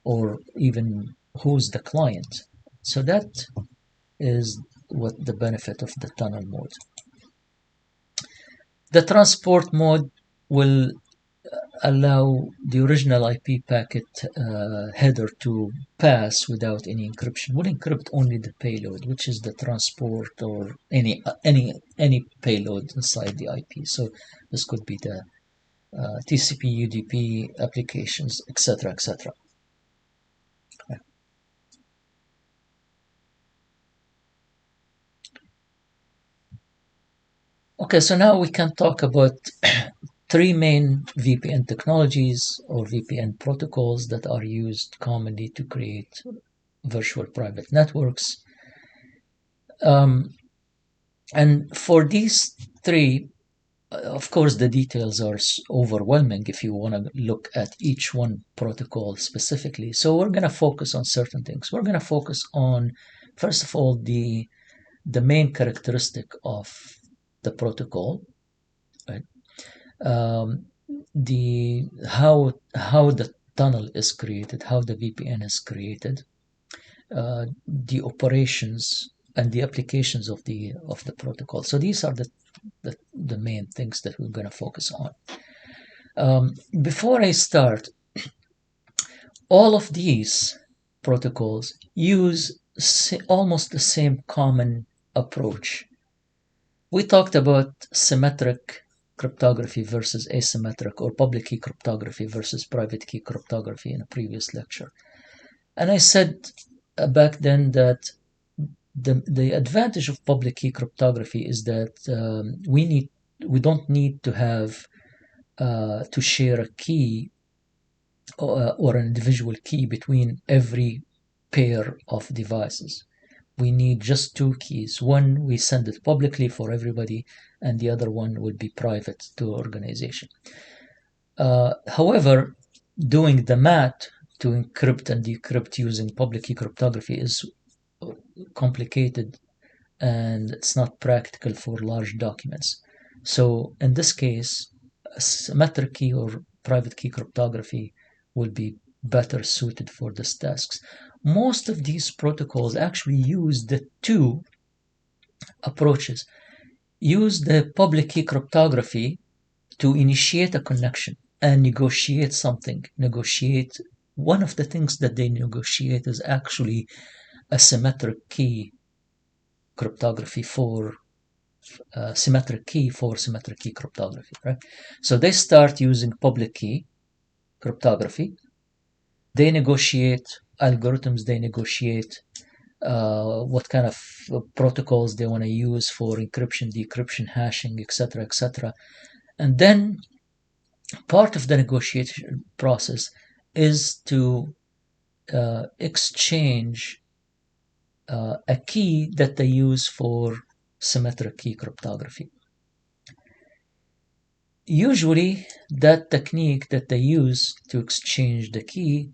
or even who's the client. So that is what the benefit of the tunnel mode. The transport mode will allow the original IP packet header to pass without any encryption. Will encrypt only the payload, which is the transport or any payload inside the IP. So this could be the TCP, UDP applications, etc., etc. Okay, so now we can talk about three main VPN technologies or VPN protocols that are used commonly to create virtual private networks. And for these three, of course, the details are overwhelming if you want to look at each one protocol specifically. So we're going to focus on certain things. We're going to focus on, first of all, the main characteristic of the protocol, right? How the tunnel is created, how the VPN is created, the operations and the applications of the protocol. So these are the main things that we're going to focus on. Before I start, all of these protocols use almost the same common approach. We talked about symmetric cryptography versus asymmetric, or public key cryptography versus private key cryptography in a previous lecture. And I said back then that the advantage of public key cryptography is that we don't need to have to share a key or an individual key between every pair of devices. We need just two keys. One, we send it publicly for everybody, and the other one will be private to organization. However, doing the math to encrypt and decrypt using public key cryptography is complicated, and it's not practical for large documents. So in this case, symmetric key or private key cryptography will be better suited for these tasks. Most of these protocols actually use the two approaches. Use the public key cryptography to initiate a connection and negotiate something. One of the things that they negotiate is actually a symmetric key cryptography for symmetric key cryptography, right? So they start using public key cryptography. They negotiate algorithms, they negotiate what kind of protocols they want to use for encryption, decryption, hashing, etc., etc. And then part of the negotiation process is to exchange a key that they use for symmetric key cryptography. Usually, that technique that they use to exchange the key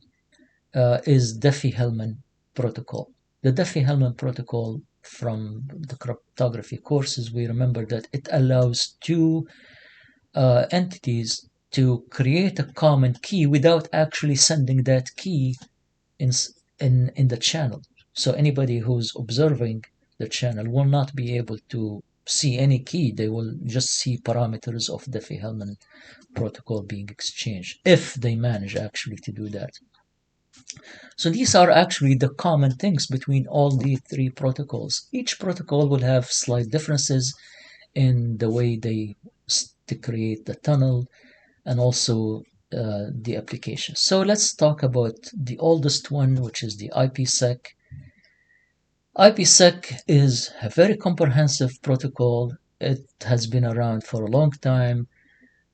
is Diffie-Hellman protocol. the Diffie-Hellman protocol from the cryptography courses, we remember that it allows two entities to create a common key without actually sending that key in, in the channel. So anybody who's observing the channel will not be able to see any key. They will just see parameters of the Diffie-Hellman protocol being exchanged, if they manage actually to do that. So these are actually the common things between all the three protocols. Each protocol will have slight differences in the way they to create the tunnel and also the application. So let's talk about the oldest one, which is the IPsec. IPsec is a very comprehensive protocol. It has been around for a long time.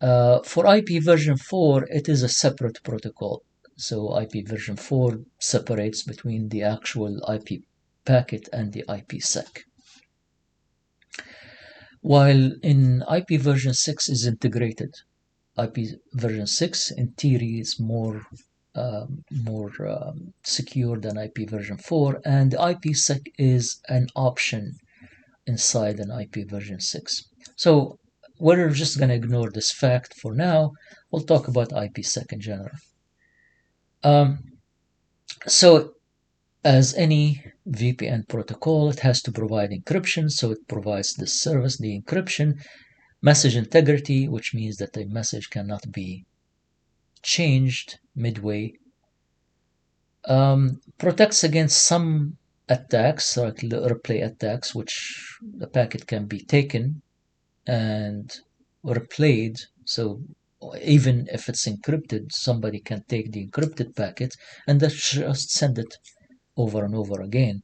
For IP version 4, it is a separate protocol. So IP version 4 separates between the actual IP packet and the IPsec. While in IP version 6 is integrated. IP version 6 in theory is more secure than IP version 4, and IPsec is an option inside an IP version 6. So we're just going to ignore this fact for now. We'll talk about IPsec in general. So as any VPN protocol, it has to provide encryption, so it provides this service, the encryption, message integrity, which means that the message cannot be changed midway, protects against some attacks, like replay attacks, which the packet can be taken and replayed. So even if it's encrypted, somebody can take the encrypted packet and just send it over and over again.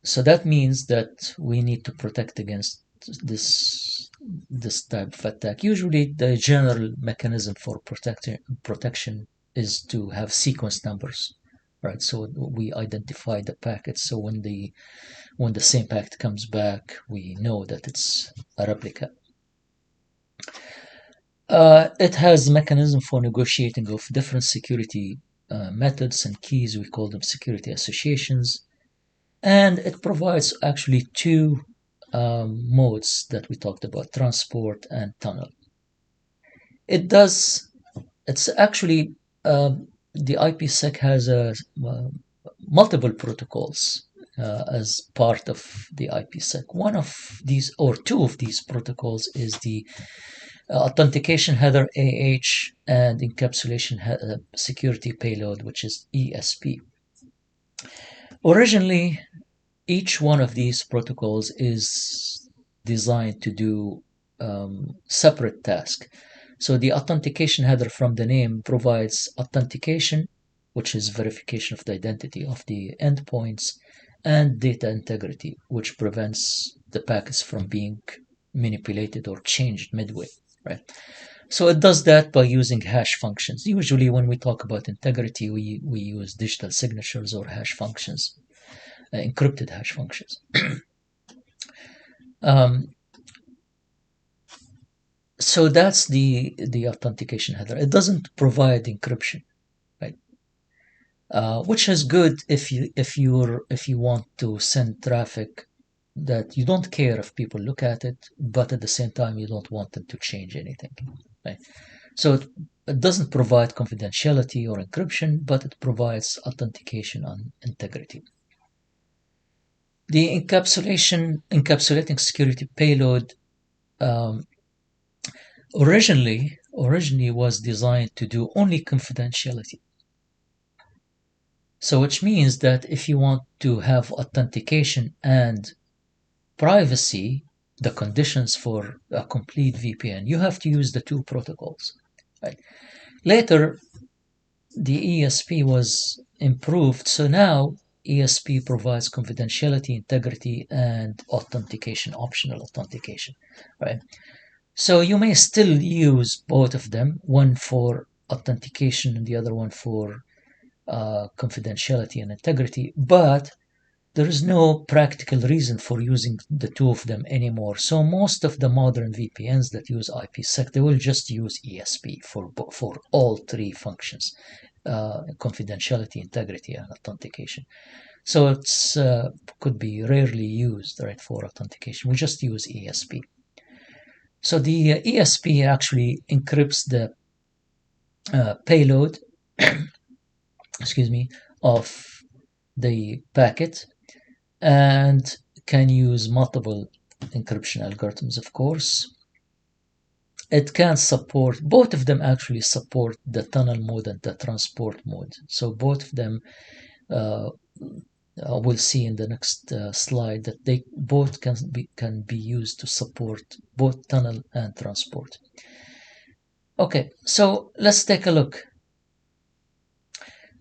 So that means that we need to protect against this type of attack. Usually the general mechanism for protection is to have sequence numbers, right? So we identify the packets, so when the same packet comes back, we know that it's a replica. It has a mechanism for negotiating of different security methods and keys. We call them security associations. And it provides actually two modes that we talked about, transport and tunnel. It's actually, the IPsec has multiple protocols as part of the IPsec. One of these, or two of these protocols, is the authentication header AH and encapsulation security payload, which is ESP. Originally, each one of these protocols is designed to do separate tasks. So the authentication header, from the name, provides authentication, which is verification of the identity of the endpoints, and data integrity, which prevents the packets from being manipulated or changed midway, right? So it does that by using hash functions. Usually when we talk about integrity, we use digital signatures or hash functions, encrypted hash functions. So that's the authentication header. It doesn't provide encryption, right? Which is good if you want to send traffic that you don't care if people look at it, but at the same time you don't want them to change anything, right? So it doesn't provide confidentiality or encryption, but it provides authentication and integrity. The encapsulating security payload originally was designed to do only confidentiality. So which means that if you want to have authentication and privacy, the conditions for a complete VPN, you have to use the two protocols, right? Later, the ESP was improved, so now ESP provides confidentiality, integrity, and authentication, optional authentication, right? So you may still use both of them, one for authentication and the other one for confidentiality and integrity, but there is no practical reason for using the two of them anymore. So most of the modern VPNs that use IPsec, they will just use ESP for all three functions. confidentiality, integrity, and authentication. So it's could be rarely used, right, for authentication. We just use ESP. So the ESP actually encrypts the payload, excuse me, of the packet, and can use multiple encryption algorithms, of course. It can support, both of them actually support the tunnel mode and the transport mode. So both of them, uh, we'll see in the next slide, that they both can be used to support both tunnel and transport. Okay, so let's take a look.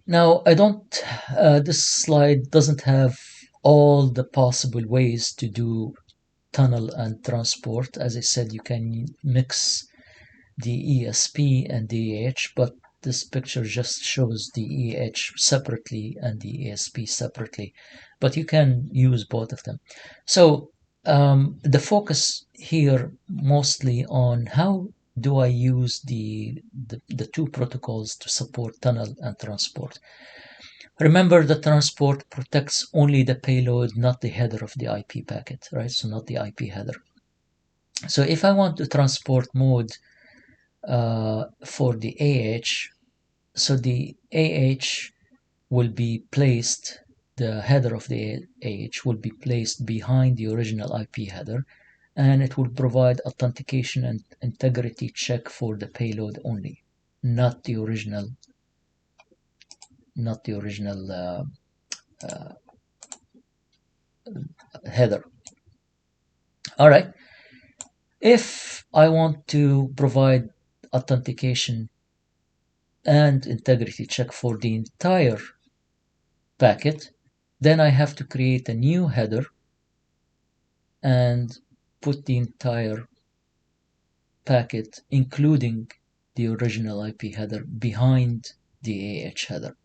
Now, I don't, this slide doesn't have all the possible ways to do tunnel and transport. As I said, you can mix the ESP and the EH, but this picture just shows the EH separately and the ESP separately, but you can use both of them. So the focus here mostly on how do I use the two protocols to support tunnel and transport. Remember, the transport protects only the payload, not the header of the IP packet, right? So not the IP header. So if I want to transport mode for the AH, so the AH will be placed, the header of the AH will be placed behind the original IP header, and it will provide authentication and integrity check for the payload only, not the original, not the original header. All right. If I want to provide authentication and integrity check for the entire packet, then I have to create a new header and put the entire packet, including the original IP header, behind the AH header.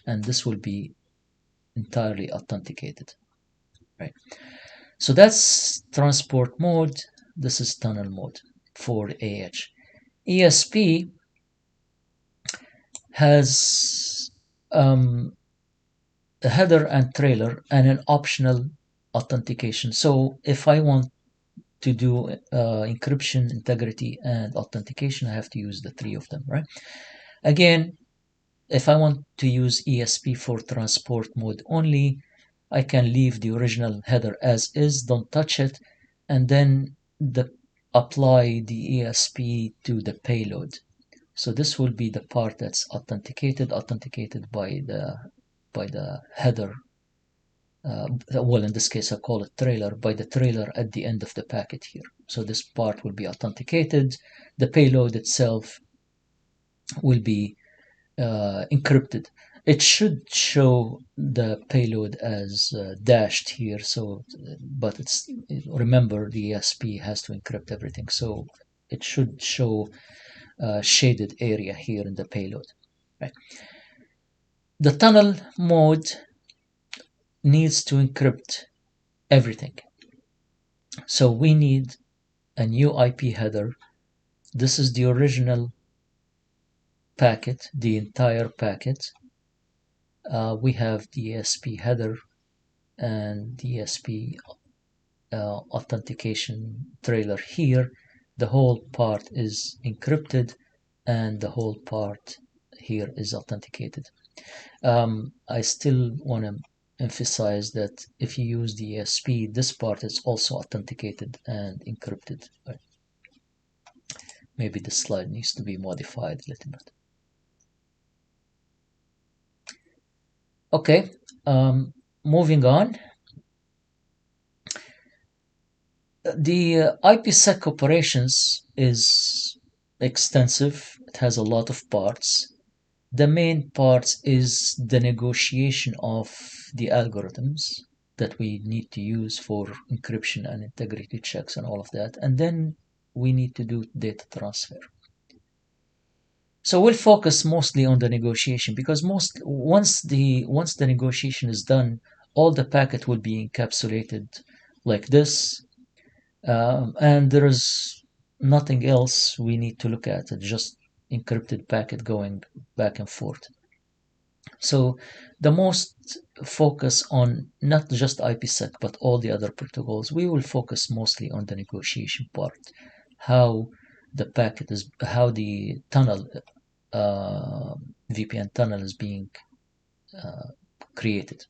And this will be entirely authenticated, right? So that's transport mode. This is tunnel mode for AH. ESP has a header and trailer and an optional authentication. So if I want to do encryption, integrity, and authentication, I have to use the three of them, right? Again, if I want to use ESP for transport mode only, I can leave the original header as is, don't touch it, and then apply the ESP to the payload. So this will be the part that's authenticated by the header. Well, in this case, I call it trailer, by the trailer at the end of the packet here. So this part will be authenticated. The payload itself will be encrypted. It should show the payload as dashed here. So, but it's, remember, the ESP has to encrypt everything. So it should show a shaded area here in the payload. Right. The tunnel mode needs to encrypt everything. So we need a new IP header. This is the original packet, the entire packet. We have the ESP header and the ESP authentication trailer here. The whole part is encrypted and the whole part here is authenticated. I still want to emphasize that if you use the ESP, this part is also authenticated and encrypted. Maybe this slide needs to be modified a little bit. Okay, moving on. The IPsec operations is extensive. It has a lot of parts. The main part is the negotiation of the algorithms that we need to use for encryption and integrity checks and all of that. And then we need to do data transfer. So we'll focus mostly on the negotiation, because once the negotiation is done, all the packet will be encapsulated like this, and there is nothing else we need to look at. It's just encrypted packet going back and forth. So the most focus on not just IPsec but all the other protocols, we will focus mostly on the negotiation part, how how the tunnel, uh, VPN tunnel is being uh, created.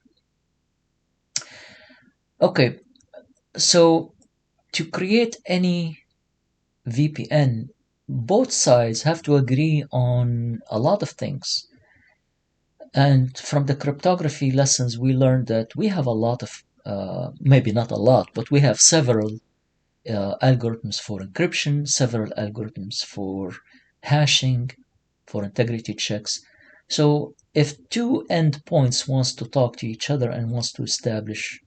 Okay, so to create any VPN, both sides have to agree on a lot of things. And from the cryptography lessons, we learned that we have a lot of, maybe not a lot, but we have several algorithms for encryption, several algorithms for hashing, for integrity checks. So if two endpoints wants to talk to each other and wants to establish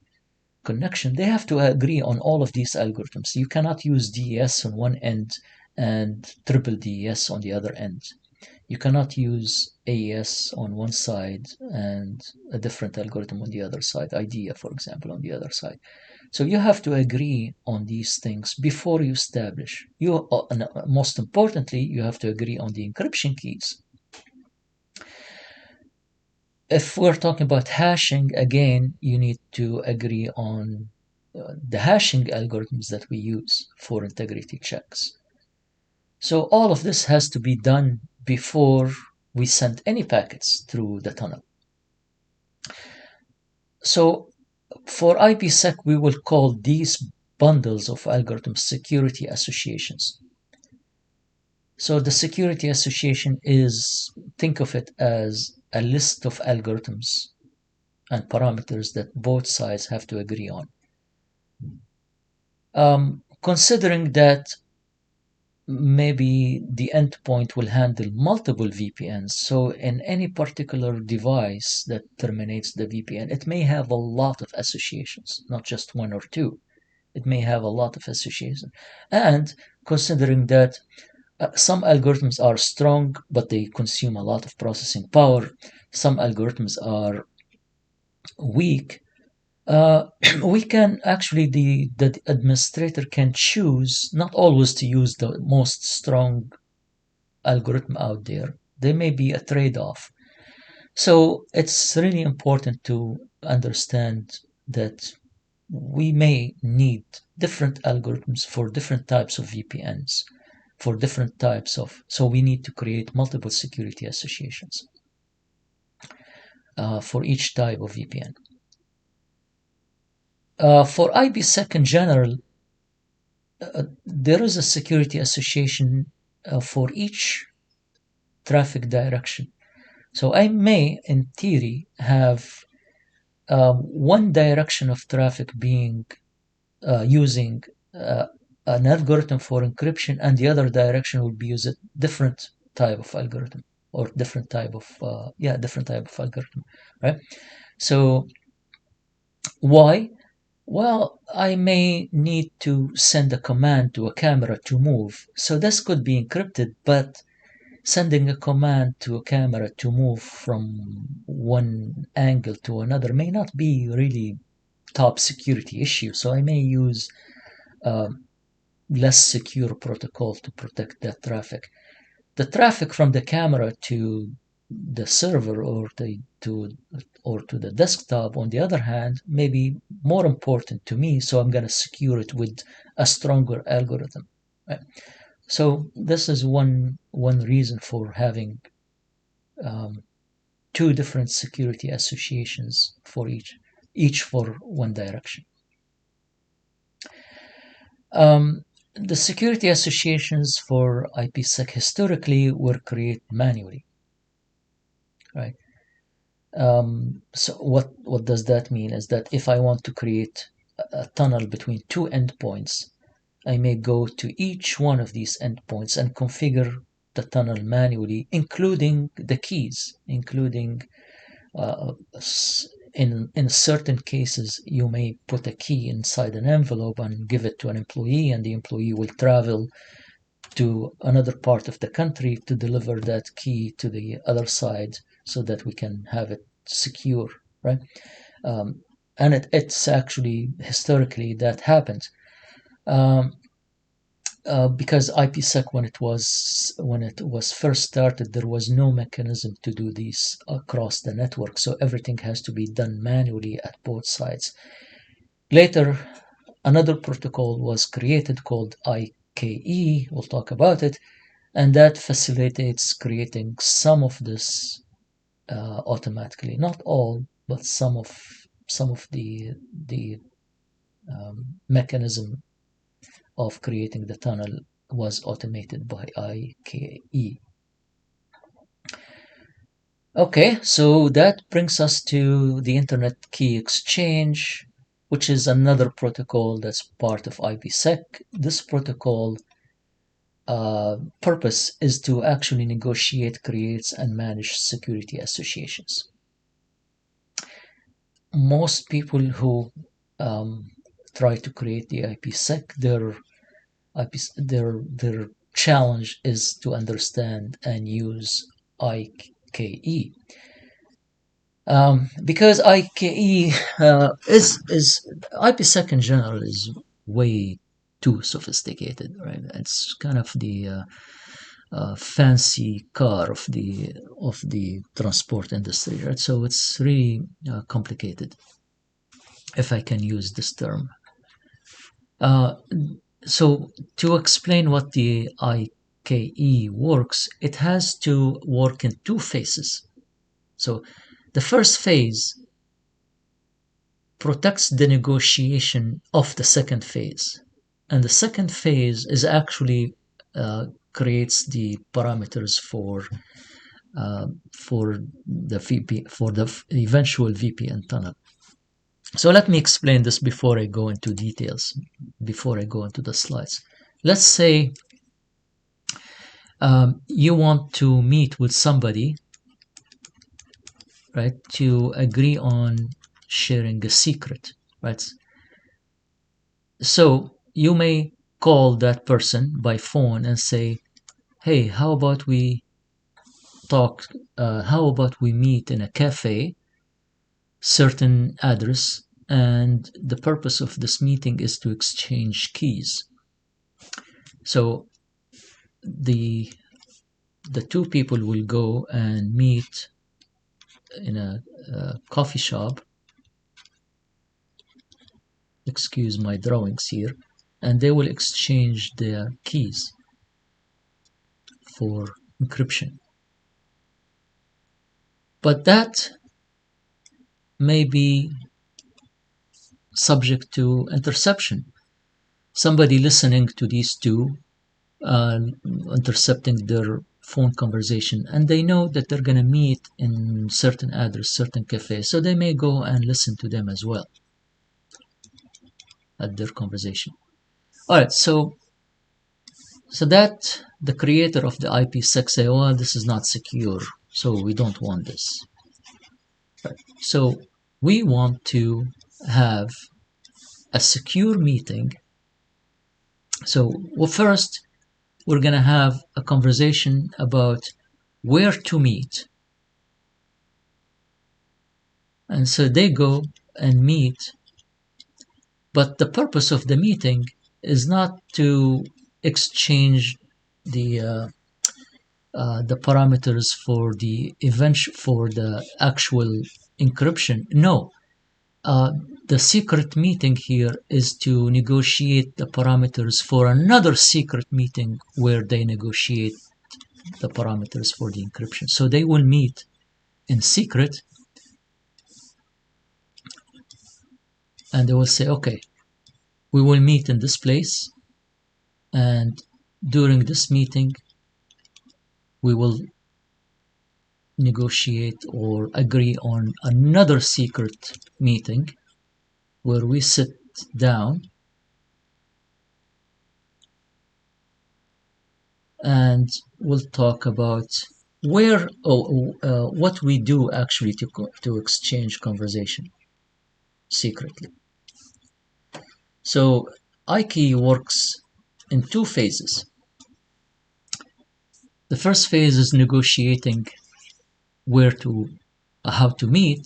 connection, they have to agree on all of these algorithms. You cannot use DES on one end and triple DES on the other end. You cannot use AES on one side and a different algorithm on the other side, IDEA, for example, on the other side. So you have to agree on these things before you establish. Most importantly, you have to agree on the encryption keys. If we're talking about hashing, again, you need to agree on the hashing algorithms that we use for integrity checks. So all of this has to be done before we send any packets through the tunnel. So for IPsec, we will call these bundles of algorithms security associations. So the security association is, think of it as a list of algorithms and parameters that both sides have to agree on. Considering that maybe the endpoint will handle multiple VPNs, so in any particular device that terminates the VPN, it may have a lot of associations, not just one or two. It may have a lot of associations. And considering that some algorithms are strong, but they consume a lot of processing power, some algorithms are weak, uh, we can actually the administrator can choose not always to use the most strong algorithm out there. There may be a trade-off. So it's really important to understand that we may need different algorithms for different types of VPNs, for different types of, so we need to create multiple security associations for each type of VPN. For IPsec in general, there is a security association for each traffic direction. So I may, in theory, have one direction of traffic being using an algorithm for encryption, and the other direction will be using different type of algorithm or different type of different type of algorithm, right? So why? Well, I may need to send a command to a camera to move. So this could be encrypted, but sending a command to a camera to move from one angle to another may not be really top security issue. So I may use a less secure protocol to protect that traffic. The traffic from the camera to the server or to the desktop, on the other hand, may be more important to me, so I'm going to secure it with a stronger algorithm. Right? So this is one reason for having um, two different security associations for each for one direction. Um, the security associations for IPsec historically were created manually, right? So what does that mean is that if I want to create a tunnel between two endpoints, I may go to each one of these endpoints and configure the tunnel manually, including the keys, including uh, in certain cases you may put a key inside an envelope and give it to an employee, and the employee will travel to another part of the country to deliver that key to the other side so that we can have it secure, right? Um, and it's actually historically that happened. Um, because IPsec, when it was first started, there was no mechanism to do this across the network, so everything has to be done manually at both sides. Later, another protocol was created called IKE. We'll talk about it, and that facilitates creating some of this automatically. Not all, but some of the mechanism of creating the tunnel was automated by IKE. Okay, so that brings us to the Internet Key Exchange, which is another protocol that's part of IPsec. This protocol purpose is to actually negotiate, create, and manage security associations. Most people who try to create the IPsec, their challenge is to understand and use IKE. Because IKE is IPsec in general is way too sophisticated, right? It's kind of the fancy car of the transport industry, right? So it's really complicated, if I can use this term. Uh, so to explain what the IKE works, it has to work in two phases. So the first phase protects the negotiation of the second phase, and the second phase is actually creates the parameters for the eventual VPN tunnel. So let me explain this before I go into details, before I go into the slides. Let's say you want to meet with somebody, right, to agree on sharing a secret, right? So you may call that person by phone and say, hey, how about we meet in a cafe, certain address, and the purpose of this meeting is to exchange keys. So the two people will go and meet in a coffee shop. Excuse my drawings here. And they will exchange their keys for encryption. But that may be subject to interception. Somebody listening to these two, intercepting their phone conversation, and they know that they're going to meet in certain address, certain cafe, so they may go and listen to them as well at their conversation. All right, so that the creator of the IPsec say, well, this is not secure, so we don't want this. Right. So we want to have a secure meeting. So first, we're going to have a conversation about where to meet. And so they go and meet, but the purpose of the meeting is not to exchange the parameters for the actual encryption. No, the secret meeting here is to negotiate the parameters for another secret meeting where they negotiate the parameters for the encryption. So they will meet in secret, and they will say, okay, we will meet in this place, and during this meeting we will negotiate or agree on another secret meeting where we sit down and we'll talk about what we do actually to exchange conversation secretly. So IKE works in two phases. The first phase is negotiating how to meet,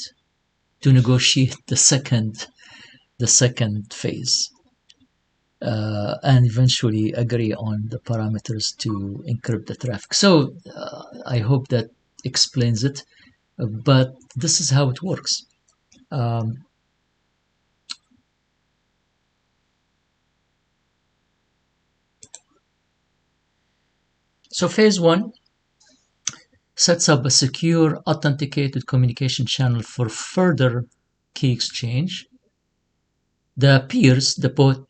to negotiate the second phase. and eventually agree on the parameters to encrypt the traffic. So I hope that explains it, but this is how it works. Um, so phase one sets up a secure, authenticated communication channel for further key exchange. The peers,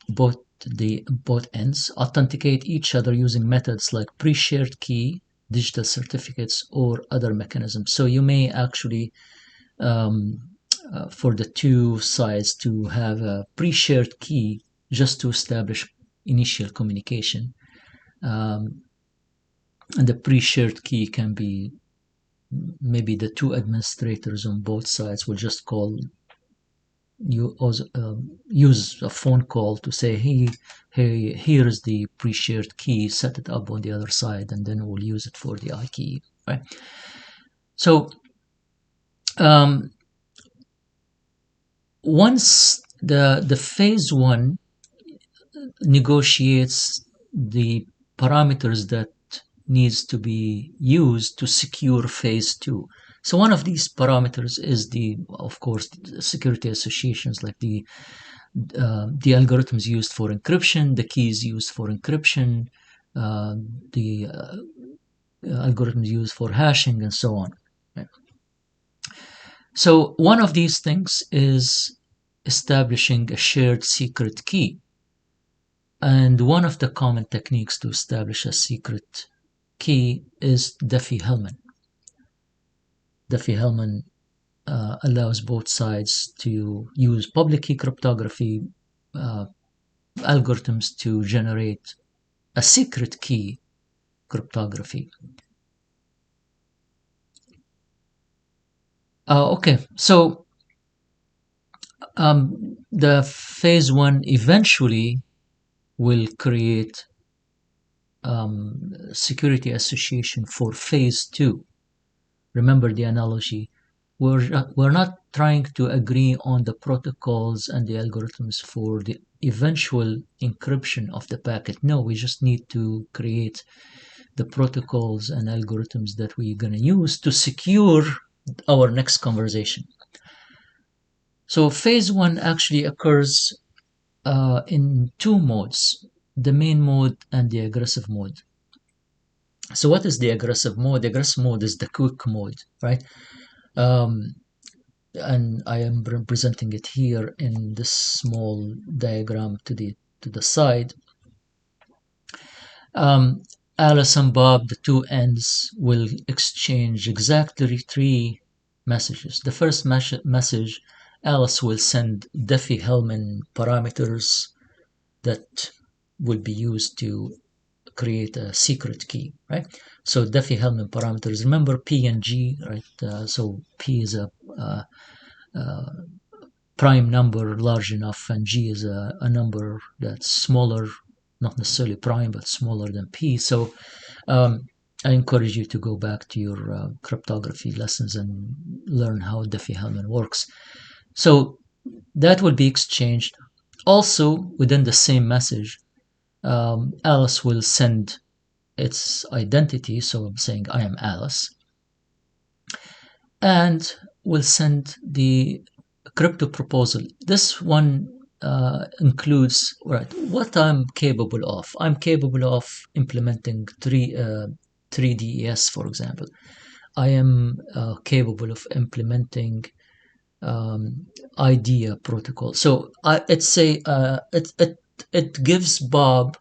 both ends, authenticate each other using methods like pre-shared key, digital certificates, or other mechanisms. So you may actually, for the two sides, to have a pre-shared key just to establish initial communication. Um, and the pre-shared key can be maybe the two administrators on both sides will just call you also use a phone call to say, hey, here's the pre-shared key, set it up on the other side, and then we'll use it for the I key, right? So um, once the phase one negotiates the parameters that needs to be used to secure phase two. So one of these parameters is of course, the security associations, like the algorithms used for encryption, the keys used for encryption, uh, the algorithms used for hashing, and so on. Right? So one of these things is establishing a shared secret key. And one of the common techniques to establish a secret key is Diffie-Hellman. Diffie-Hellman allows both sides to use public key cryptography uh, algorithms to generate a secret key cryptography. Okay, so the phase one eventually will create security association for phase two. Remember the analogy. We're not trying to agree on the protocols and the algorithms for the eventual encryption of the packet. No, we just need to create the protocols and algorithms that we're going to use to secure our next conversation. So phase one actually occurs in two modes, the main mode and the aggressive mode. So what is the aggressive mode? The aggressive mode is the quick mode, right? And I am representing it here in this small diagram to the side. Alice and Bob, the two ends, will exchange exactly three messages. The first message, Alice will send Diffie-Hellman parameters that will be used to create a secret key, right? So Diffie-Hellman parameters, remember P and G, right? So P is a prime number large enough, and G is a number that's smaller, not necessarily prime, but smaller than P. So I encourage you to go back to your cryptography lessons and learn how Diffie-Hellman works. So that will be exchanged. Also, within the same message, Alice will send its identity, so I'm saying I am Alice, and will send the crypto proposal. This one includes what I'm capable of. I'm capable of implementing 3DES, for example. I am capable of implementing IDEA protocol. So it gives Bob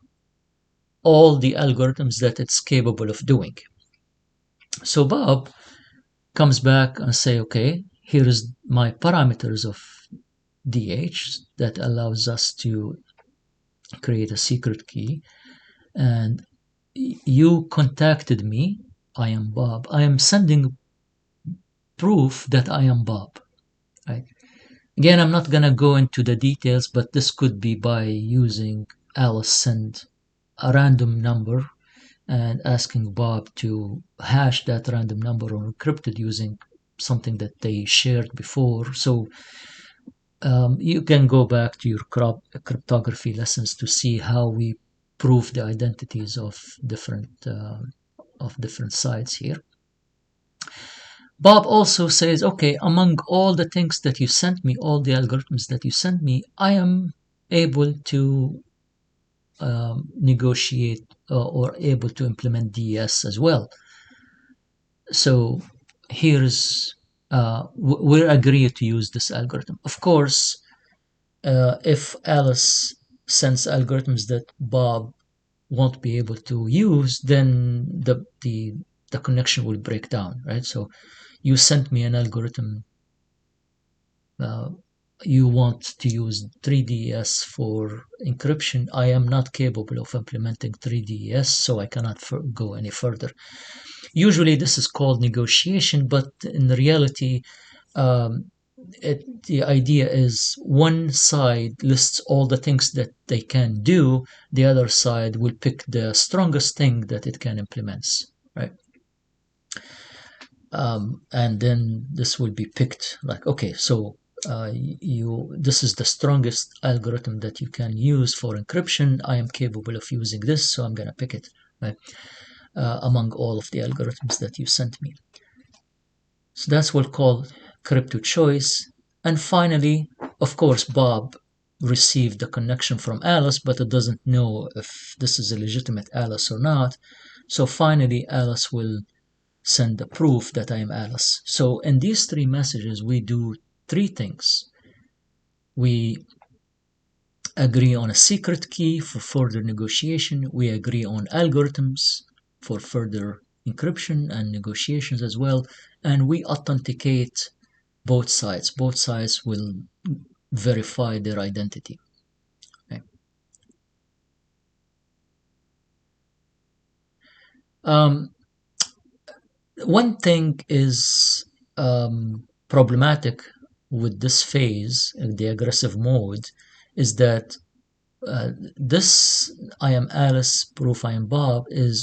all the algorithms that it's capable of doing. So Bob comes back and say, okay, here is my parameters of DH that allows us to create a secret key. And you contacted me. I am Bob. I am sending proof that I am Bob. Right? Again, I'm not going to go into the details, but this could be by using Alice send a random number and asking Bob to hash that random number or encrypt it using something that they shared before. So You can go back to your cryptography lessons to see how we prove the identities of different sites here. Bob also says, okay, among all the things that you sent me, all the algorithms that you sent me, I am able to negotiate or able to implement DES as well. So here's we're agreed to use this algorithm. Of course, if Alice sends algorithms that Bob won't be able to use, then the connection will break down, right? So you sent me an algorithm. Uh, you want to use 3DS for encryption. I am not capable of implementing 3DS, so I cannot go any further. Usually, this is called negotiation, but in reality, um, the idea is one side lists all the things that they can do, the other side will pick the strongest thing that it can implement, right? And then this will be picked like, okay, so this is the strongest algorithm that you can use for encryption. I am capable of using this, so I'm going to pick it, right? Among all of the algorithms that you sent me. So that's what we call crypto choice. And finally, of course, Bob received the connection from Alice, but it doesn't know if this is a legitimate Alice or not. So finally, Alice will send the proof that I am Alice. So in these three messages, we do three things. We agree on a secret key for further negotiation. We agree on algorithms for further encryption and negotiations as well. And we authenticate both sides. Both sides will verify their identity. Okay. Um, One thing is problematic with this phase, the aggressive mode, is that this I am Alice, proof I am Bob is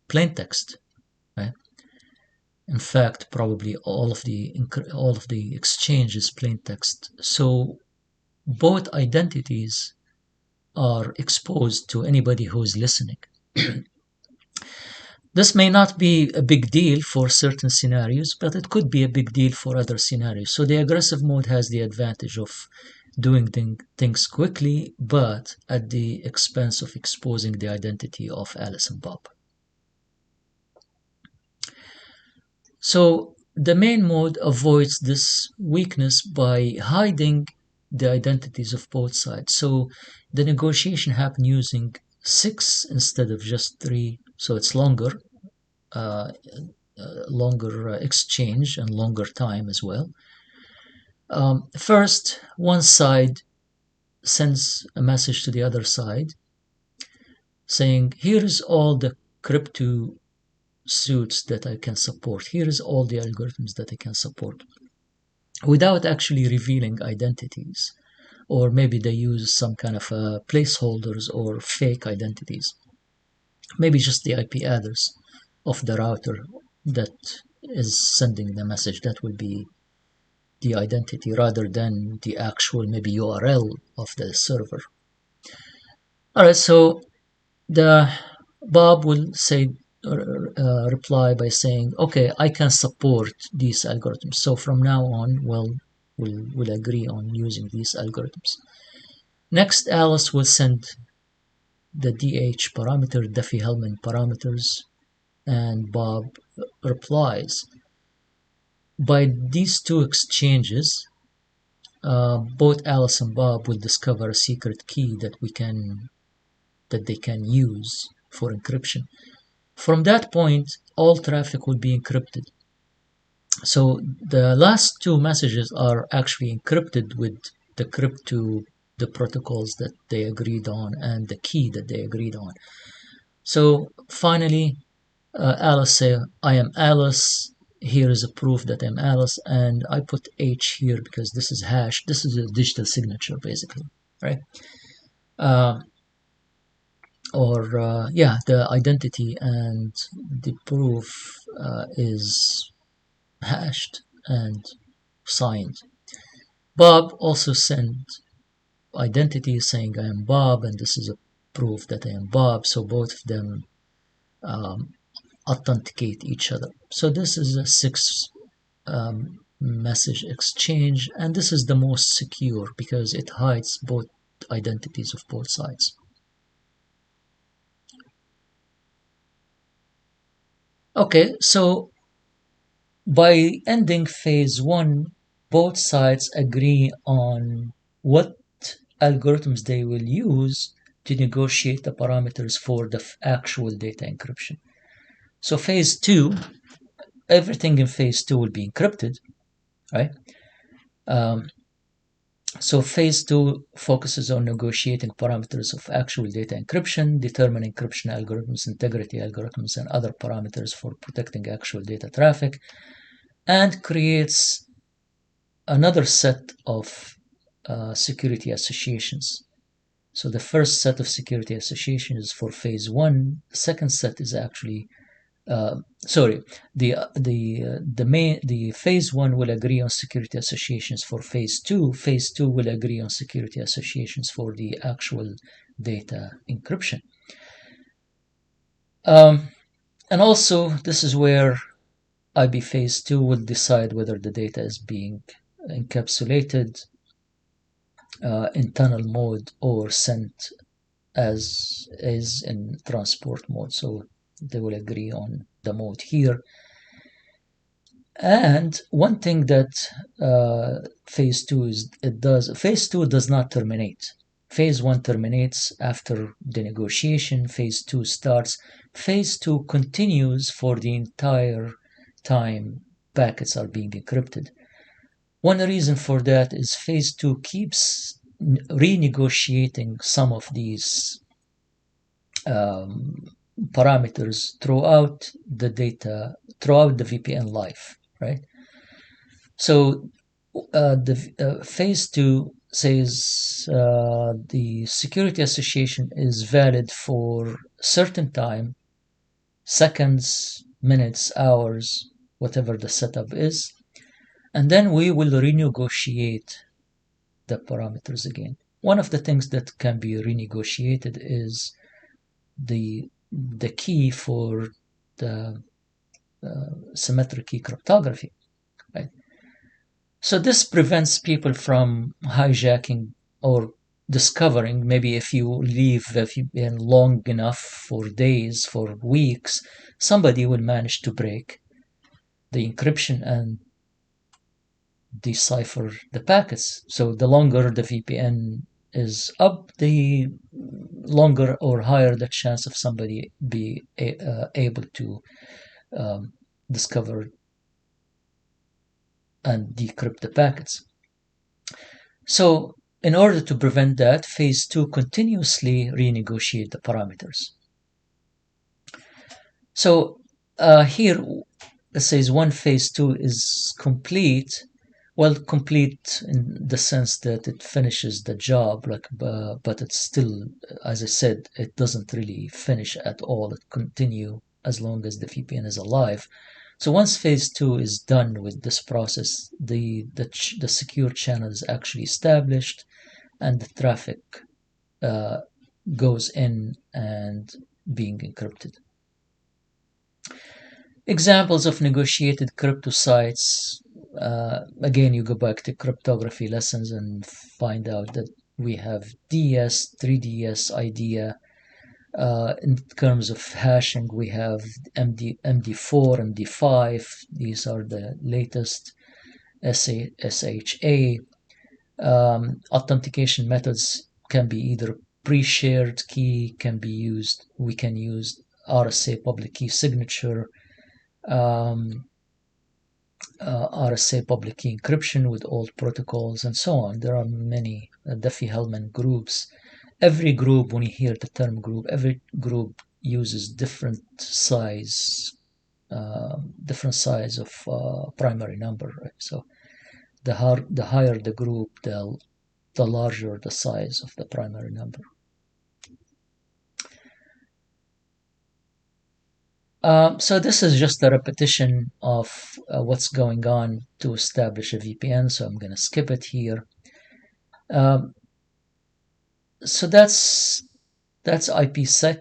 plain text. Right? In fact, probably all of the exchange is plain text. So both identities are exposed to anybody who is listening. This may not be a big deal for certain scenarios, but it could be a big deal for other scenarios. So the aggressive mode has the advantage of doing things quickly, but at the expense of exposing the identity of Alice and Bob. So the main mode avoids this weakness by hiding the identities of both sides. So the negotiation happened using 6 instead of just 3, so it's longer. Longer exchange and longer time as well. First, one side sends a message to the other side saying, here is all the crypto suits that I can support. Here is all the algorithms that I can support, without actually revealing identities. Or maybe they use some kind of placeholders or fake identities. Maybe just the IP address of the router that is sending the message. That will be the identity rather than the actual maybe URL of the server. All right, so the Bob will say reply by saying, okay, I can support these algorithms. So from now on, we'll agree on using these algorithms. Next, Alice will send the DH parameter, Diffie-Hellman parameters, and Bob replies. By these two exchanges, both Alice and Bob will discover a secret key that they can use for encryption. From that point, all traffic will be encrypted. So the last two messages are actually encrypted with the protocols that they agreed on and the key that they agreed on. So finally, Alice say, I am Alice. Here is a proof that I'm Alice, and I put H here because this is hash. This is a digital signature, basically, right? Uh, yeah, the identity and the proof is hashed and signed. Bob also sent identity saying I am Bob, and this is a proof that I am Bob. So both of them um, authenticate each other. So this is a six message exchange, and this is the most secure because it hides both identities of both sides. Okay, so by ending phase one, both sides agree on what algorithms they will use to negotiate the parameters for the actual data encryption. So phase two, everything in phase two will be encrypted, right? Um, so phase two focuses on negotiating parameters of actual data encryption, determining encryption algorithms, integrity algorithms, and other parameters for protecting actual data traffic, and creates another set of security associations. So the first set of security associations is for phase one. The second set is actually sorry, the phase one will agree on security associations for phase two. Phase two will agree on security associations for the actual data encryption. Um, and also, this is where IB phase two will decide whether the data is being encapsulated in tunnel mode or sent as is in transport mode. So they will agree on the mode here. And one thing that phase two is it does phase two does not terminate. Phase one terminates after the negotiation. Phase two starts. Phase two continues for the entire time packets are being encrypted. One reason for that is phase two keeps renegotiating some of these um, parameters throughout the data, throughout the VPN life, right? So the phase two says the security association is valid for certain time, seconds, minutes, hours, whatever the setup is, and then we will renegotiate the parameters again. One of the things that can be renegotiated is the key for the symmetric key cryptography, right? So this prevents people from hijacking or discovering. Maybe if you leave the VPN long enough for days, for weeks, somebody will manage to break the encryption and decipher the packets. So the longer the VPN is up, the longer or higher the chance of somebody be able to um, discover and decrypt the packets. So in order to prevent that, phase two continuously renegotiate the parameters. So here it says one phase two is complete. Well, complete in the sense that it finishes the job, like, but it's still, as I said, it doesn't really finish at all. It continue as long as the VPN is alive. So once phase two is done with this process, the secure channel is actually established, and the traffic uh, goes in and being encrypted. Examples of negotiated crypto sites. Again, you go back to cryptography lessons and find out that we have DS, 3DS, IDEA. In terms of hashing, we have MD4, MD5. These are the latest SHA. Authentication methods can be either pre-shared key, can be used. We can use RSA public key signature, um, RSA public key encryption with old protocols, and so on. There are many Diffie-Hellman groups. Every group, when you hear the term group, every group uses different size of primary number. Right? So the higher the group, the larger the size of the primary number. So this is just a repetition of what's going on to establish a VPN. So I'm going to skip it here. Um, so that's IPsec.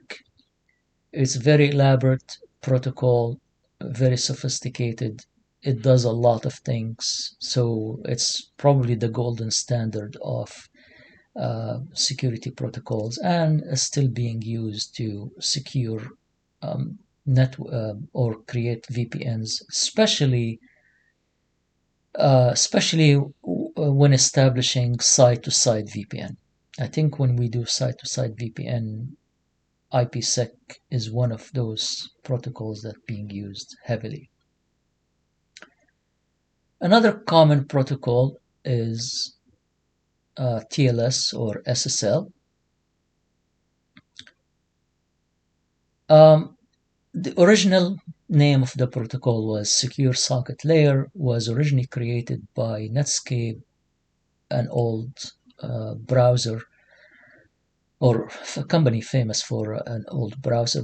It's very elaborate protocol, very sophisticated. It does a lot of things. So it's probably the golden standard of security protocols and is still being used to secure or create VPNs, especially when establishing site-to-site VPN. I think when we do site-to-site VPN, IPsec is one of those protocols that being used heavily. Another common protocol is TLS or SSL. Um, the original name of the protocol was Secure Socket Layer, was originally created by Netscape, an old browser or a company famous for an old browser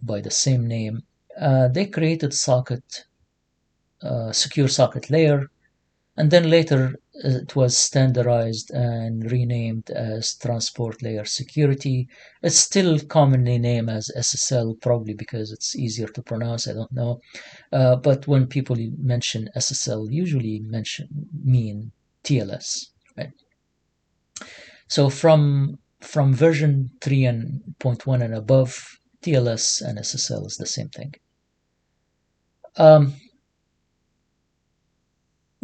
by the same name. They created Secure Socket Layer, and then later it was standardized and renamed as Transport Layer Security. It's still commonly named as SSL, probably because it's easier to pronounce. I don't know. But when people mention SSL, usually mean TLS, right? So from version 3.1 and above, TLS and SSL is the same thing. Um,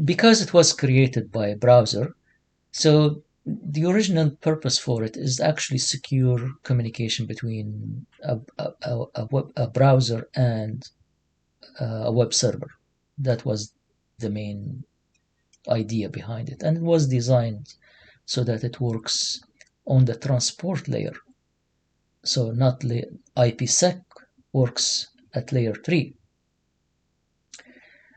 because it was created by a browser, so the original purpose for it is actually secure communication between a browser and a web server. That was the main idea behind it, and it was designed so that it works on the transport layer. So not IPsec works at layer 3,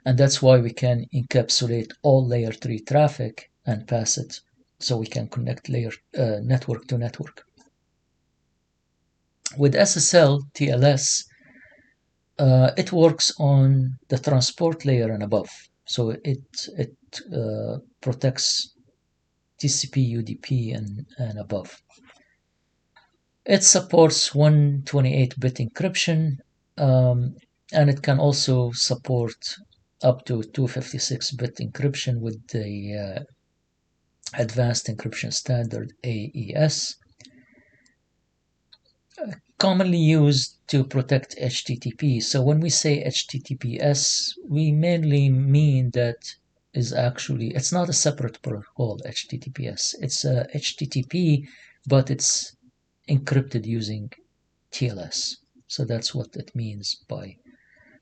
and that's why we can encapsulate all layer 3 traffic and pass it so we can connect network to network. With SSL TLS, it works on the transport layer and above, so it protects TCP, UDP, and above. It supports 128-bit encryption, and it can also support up to 256-bit encryption with the advanced encryption standard AES, commonly used to protect HTTP. So when we say HTTPS, we mainly mean that it's not a separate protocol, HTTPS. It's a HTTP, but it's encrypted using TLS. So that's what it means by.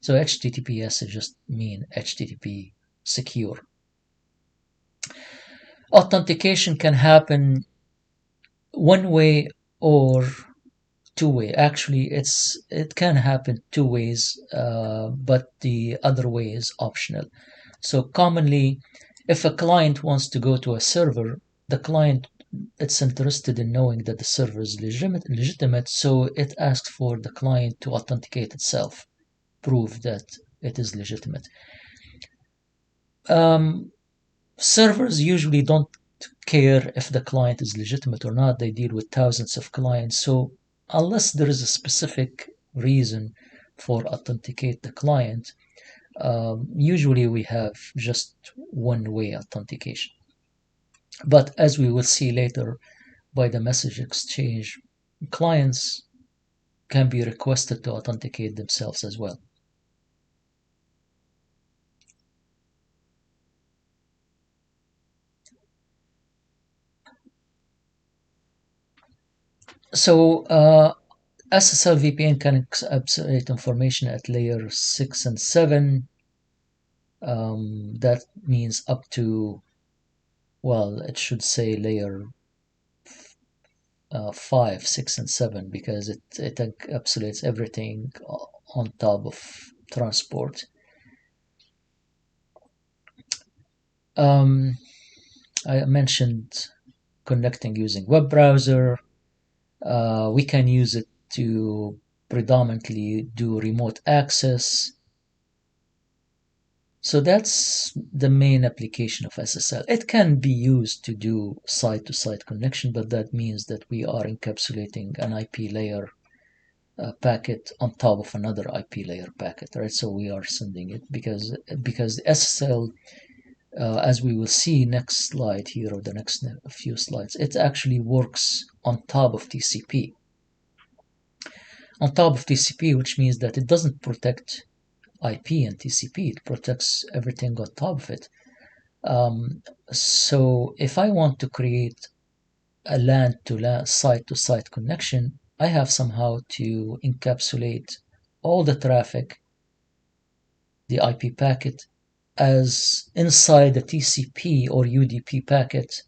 So HTTPS just mean HTTP secure. Authentication can happen one way or two-way. Actually, it can happen two ways, but the other way is optional. So commonly, if a client wants to go to a server, the client it's interested in knowing that the server is legitimate, so it asks for the client to authenticate itself, prove that it is legitimate. Um, Servers usually don't care if the client is legitimate or not. They deal with thousands of clients. So unless there is a specific reason for authenticate the client, usually we have just one-way authentication. But as we will see later, by the message exchange, clients can be requested to authenticate themselves as well. So SSL VPN can encapsulate information at layer 6 and 7. That means up to, well, it should say layer 5, 6, and 7 because it encapsulates everything on top of transport. I mentioned connecting using web browser. We can use it to predominantly do remote access. So that's the main application of SSL. It can be used to do site-to-site connection, but that means that we are encapsulating an IP layer packet on top of another IP layer packet, right? So we are sending it because the SSL, as we will see next slide here or the next few slides, it actually works on top of TCP. On top of TCP, which means that it doesn't protect IP and TCP, it protects everything on top of it. So if I want to create a LAN to LAN, site to site connection, I have somehow to encapsulate all the traffic, the IP packet, as inside the TCP or UDP packet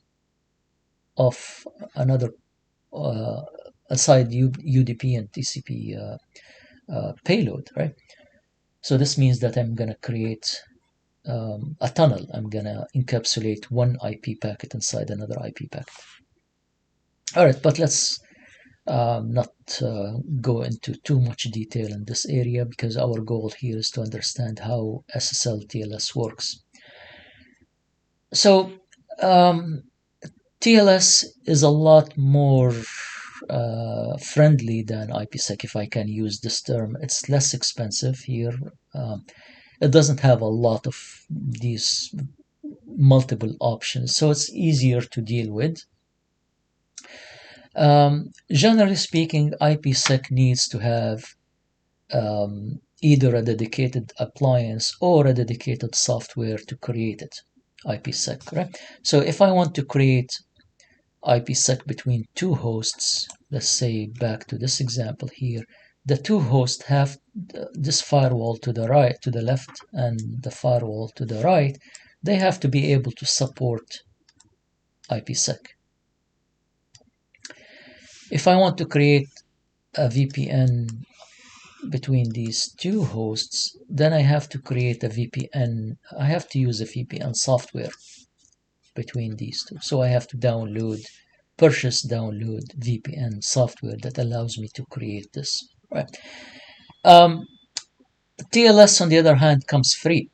of another aside UDP and TCP payload, right? So this means that I'm going to create a tunnel. I'm going to encapsulate one IP packet inside another IP packet. All right, but let's not go into too much detail in this area because our goal here is to understand how SSL TLS works. So TLS is a lot more friendly than IPsec, if I can use this term. It's less expensive here. It doesn't have a lot of these multiple options, so it's easier to deal with. Generally speaking, IPsec needs to have either a dedicated appliance or a dedicated software to create it. IPsec, right? So if I want to create IPsec between two hosts, let's say back to this example here, the two hosts have this firewall to the right, to the left, and the firewall to the right. They have to be able to support IPsec. If I want to create a VPN between these two hosts, then I have to create a VPN. I have to use a VPN software between these two. So I have to purchase download VPN software that allows me to create this. Right. TLS, on the other hand, comes free.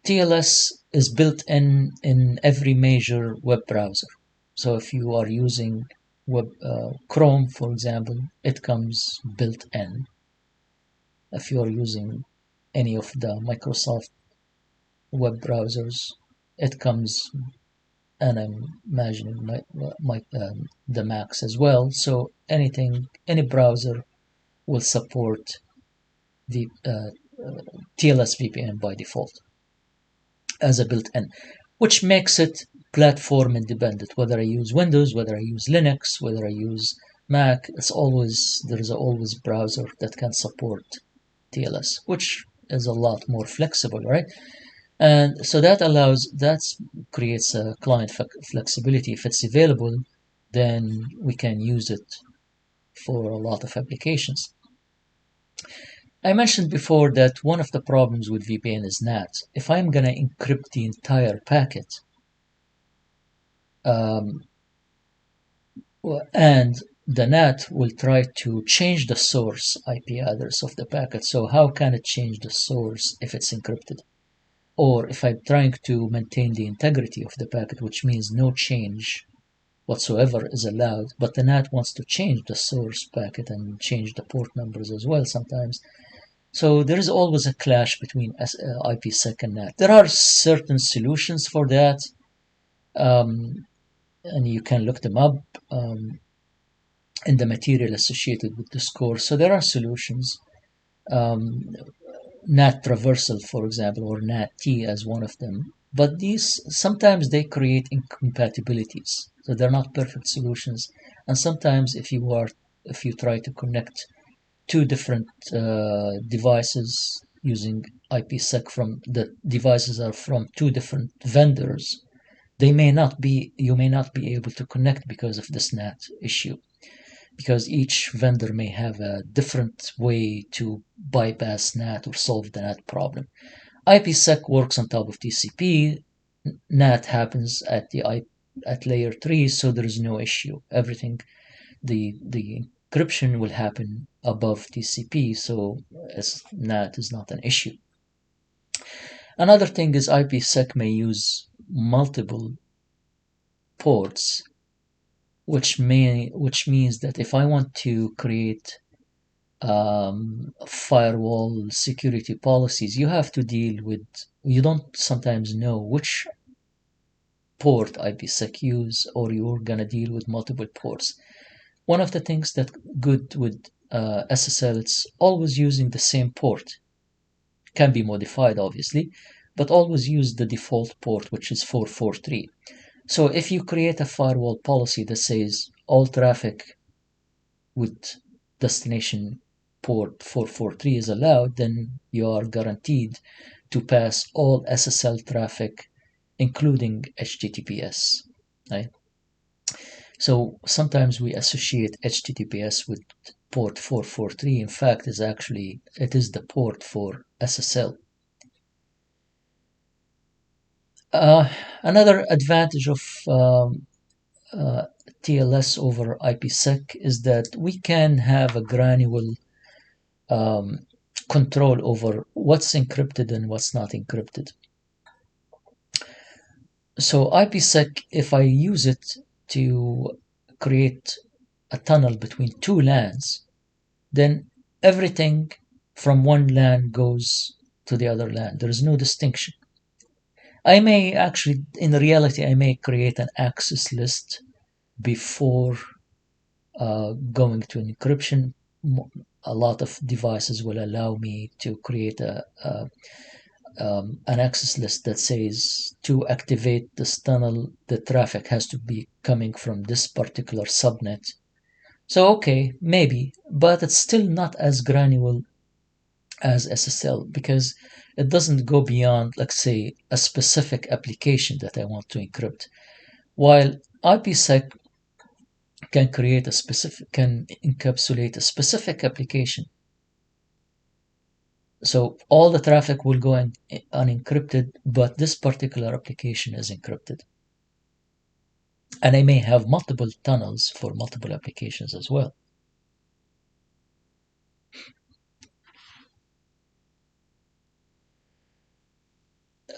TLS is built in every major web browser. So if you are using Chrome, for example, it comes built in. If you are using any of the Microsoft web browsers, it comes, and I'm imagining the Macs as well. So any browser will support the TLS VPN by default as a built-in, which makes it platform independent. Whether I use Windows, whether I use Linux, whether I use Mac, there's always a browser that can support TLS, which is a lot more flexible, right? And so that creates a client flexibility. If it's available, then we can use it for a lot of applications. I mentioned before that one of the problems with VPN is NAT. If I'm going to encrypt the entire packet, and the NAT will try to change the source IP address of the packet. So how can it change the source if it's encrypted? Or if I'm trying to maintain the integrity of the packet, which means no change whatsoever is allowed, but the NAT wants to change the source packet and change the port numbers as well sometimes. So there is always a clash between IPsec and NAT. There are certain solutions for that, and you can look them up in the material associated with this course. So there are solutions. NAT traversal, for example, or NAT-T as one of them. But these sometimes they create incompatibilities, so they're not perfect solutions. And sometimes if you try to connect two different devices using IPsec from the devices are from two different vendors, you may not be able to connect because of this NAT issue, because each vendor may have a different way to bypass NAT or solve the NAT problem. IPsec works on top of TCP. NAT happens at layer 3, so there is no issue. Everything, the encryption will happen above TCP, so NAT is not an issue. Another thing is IPsec may use multiple ports, which means that if I want to create firewall security policies, you have to deal with, you don't sometimes know which port IPsec use, or you're gonna deal with multiple ports. One of the things that good with SSL, it's always using the same port. Can be modified, obviously, but always use the default port, which is 443. So if you create a firewall policy that says all traffic with destination port 443 is allowed, then you are guaranteed to pass all SSL traffic, including HTTPS. Right? So sometimes we associate HTTPS with port 443. In fact, it is the port for SSL. Another advantage of TLS over IPsec is that we can have a granular control over what's encrypted and what's not encrypted. So IPsec, if I use it to create a tunnel between two LANs, then everything from one LAN goes to the other LAN. There is no distinction. I may actually, in reality, I may create an access list before going to encryption. A lot of devices will allow me to create an access list that says to activate this tunnel, the traffic has to be coming from this particular subnet. So, okay, maybe, but it's still not as granular as SSL because it doesn't go beyond, let's say, a specific application that I want to encrypt. While IPsec can encapsulate a specific application. So all the traffic will go unencrypted, but this particular application is encrypted. And I may have multiple tunnels for multiple applications as well.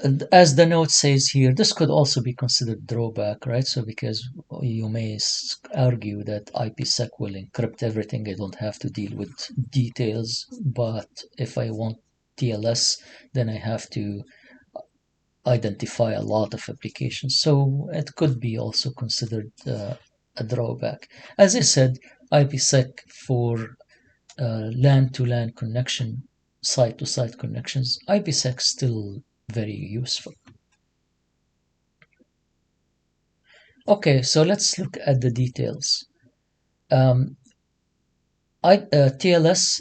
And as the note says here, this could also be considered drawback, right? So because you may argue that IPsec will encrypt everything, I don't have to deal with details. But if I want TLS, then I have to identify a lot of applications. So it could be also considered a drawback. As I said, IPsec for LAN to LAN connection, site to site connections, IPsec still very useful. Okay, so let's look at the details. TLS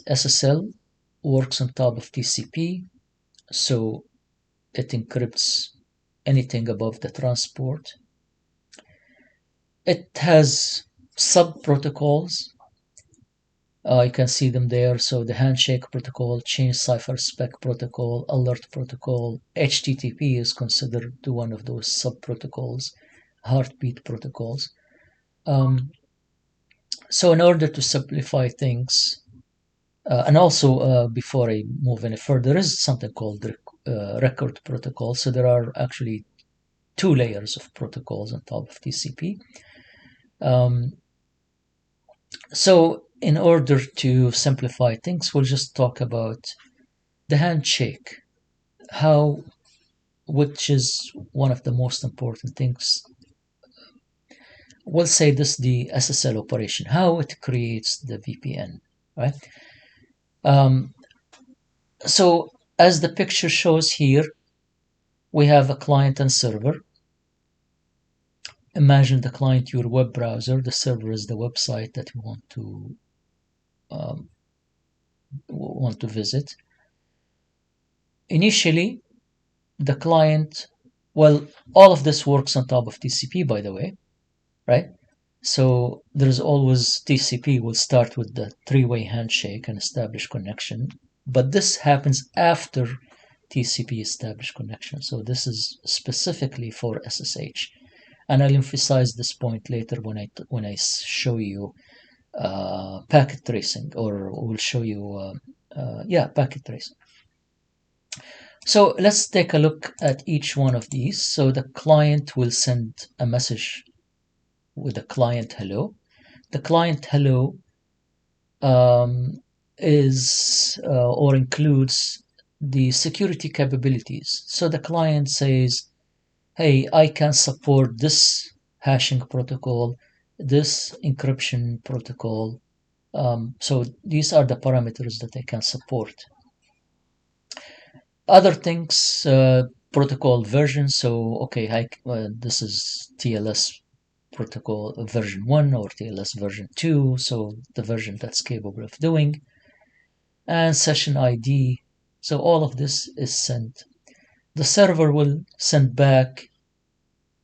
SSL works on top of TCP, so it encrypts anything above the transport. It has sub-protocols. You can see them there. So the handshake protocol, chain cipher spec protocol, alert protocol. HTTP is considered one of those sub-protocols, heartbeat protocols. So in order to simplify things, and also before I move any further, there is something called record protocol. So there are actually two layers of protocols on top of TCP. So in order to simplify things, we'll just talk about the handshake, which is one of the most important things. We'll say this, the SSL operation, how it creates the VPN, right? So as the picture shows here, we have a client and server. Imagine the client, your web browser, the server is the website that you want to visit. Initially, the client, well, all of this works on top of TCP, by the way, right? So there's always TCP will start with the three-way handshake and establish connection, but this happens after TCP establish connection. So this is specifically for SSH, and I'll emphasize this point later when I show you packet tracing, or we'll show you, packet tracing. So let's take a look at each one of these. So the client will send a message with the client hello. The client hello is or includes the security capabilities. So the client says, hey, I can support this hashing protocol, this encryption protocol. So these are the parameters that I can support. Other things, protocol version. So, okay, this is TLS protocol version 1 or TLS version 2, so the version that's capable of doing, and session ID. So all of this is sent. The server will send back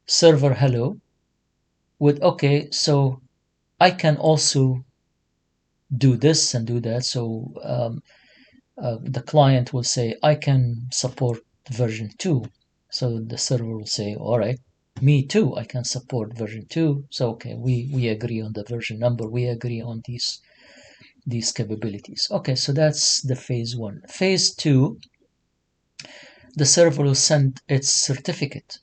server hello with, okay, so I can also do this and do that. So the client will say, I can support version 2. So the server will say, all right, me too, I can support version 2. So, okay, we agree on the version number, we agree on these capabilities. Okay, so that's the phase 1. Phase 2, the server will send its certificate.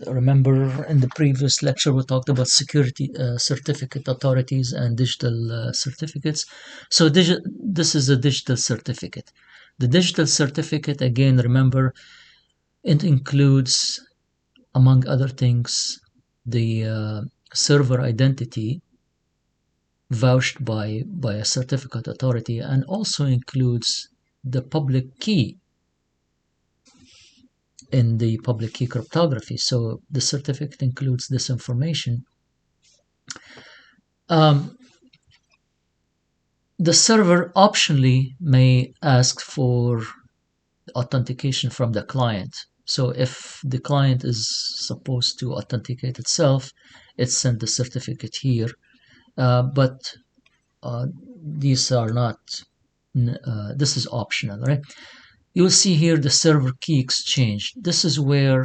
Remember in the previous lecture we talked about security certificate authorities and digital certificates. So this is a digital certificate. The digital certificate, again, remember, it includes, among other things, the server identity vouched by a certificate authority, and also includes the public key in the public key cryptography. So the certificate includes this information. The server optionally may ask for authentication from the client. So if the client is supposed to authenticate itself, it sends the certificate here. But these are not, this is optional, right? You'll see here the server key exchange. This is where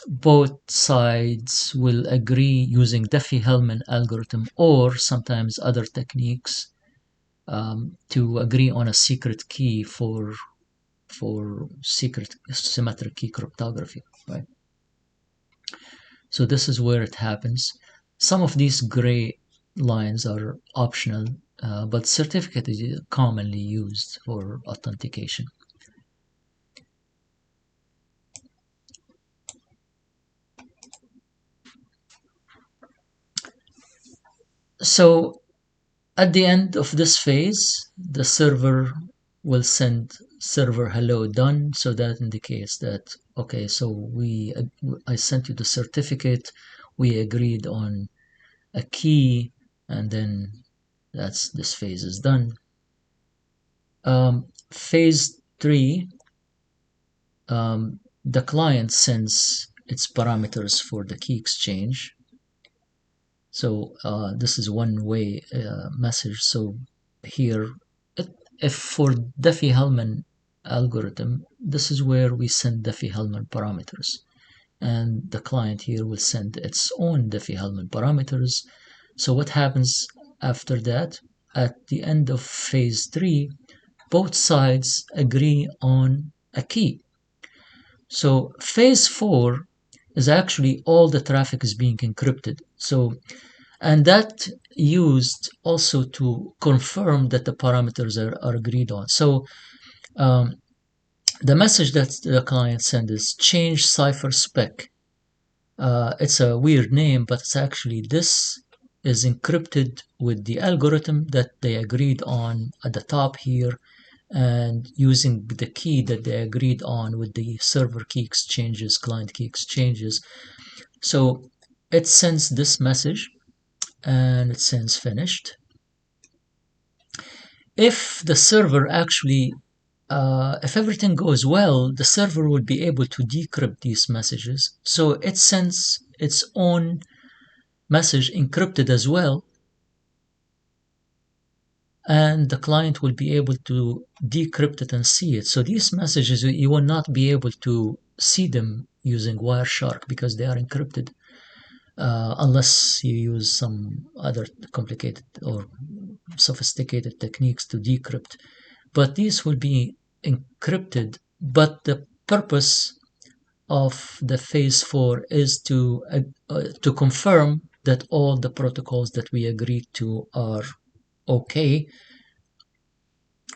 both sides will agree using Diffie-Hellman algorithm or sometimes other techniques to agree on a secret key for secret symmetric key cryptography, right? So this is where it happens. Some of these gray lines are optional, but certificate is commonly used for authentication. So at the end of this phase, the server will send server hello done. So that indicates that, okay, so I sent you the certificate, we agreed on a key, and then this phase is done. Phase 3, the client sends its parameters for the key exchange. So this is one way message. So here, if for Diffie-Hellman algorithm, this is where we send Diffie-Hellman parameters, and the client here will send its own Diffie-Hellman parameters. So what happens after that? At the end of phase 3, both sides agree on a key. So phase 4 is actually all the traffic is being encrypted. So, and that used also to confirm that the parameters are agreed on. So the message that the client sends is change cipher spec. It's a weird name, but it's actually, this is encrypted with the algorithm that they agreed on at the top here, and using the key that they agreed on with the server key exchanges, client key exchanges. So it sends this message and it sends finished. If the server actually, if everything goes well, the server would be able to decrypt these messages. So it sends its own message encrypted as well, and the client will be able to decrypt it and see it. So these messages, you will not be able to see them using Wireshark because they are encrypted. unless you use some other complicated or sophisticated techniques to decrypt. But these will be encrypted. But the purpose of the phase 4 is to confirm that all the protocols that we agreed to are okay.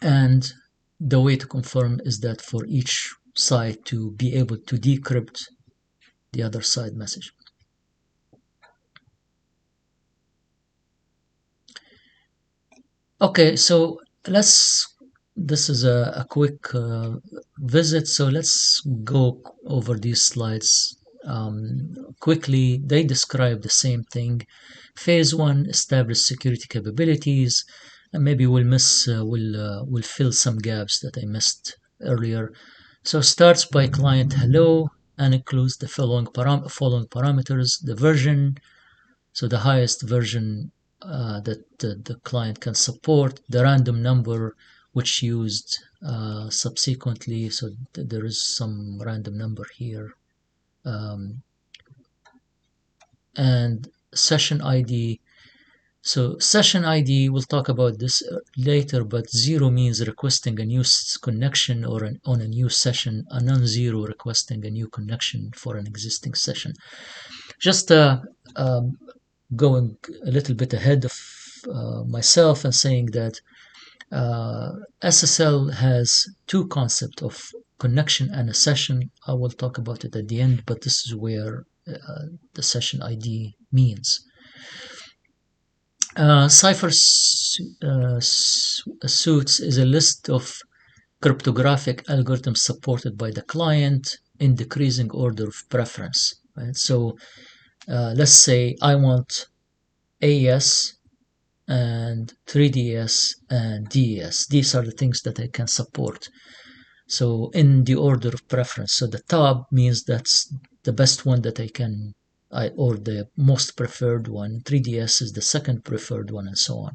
And the way to confirm is that for each side to be able to decrypt the other side message. Okay, so this is a quick visit, so let's go over these slides quickly. They describe the same thing. Phase 1, establish security capabilities, and maybe we'll fill some gaps that I missed earlier. So starts by client hello and includes the following parameters: the version, so the highest version that the client can support, the random number which used subsequently, so there is some random number here, and session ID. So session ID, we'll talk about this later, but 0 means requesting a new connection or on a new session, a non-zero requesting a new connection for an existing session. Just um, going a little bit ahead of myself and saying that SSL has two concepts of connection and a session. I will talk about it at the end, but this is where the session ID means. Cipher suits is a list of cryptographic algorithms supported by the client in decreasing order of preference. Right? So let's say I want AES and 3DS and DES. These are the things that I can support. So in the order of preference. So the top means that's the best one that I can, or the most preferred one. 3DS is the second preferred one, and so on.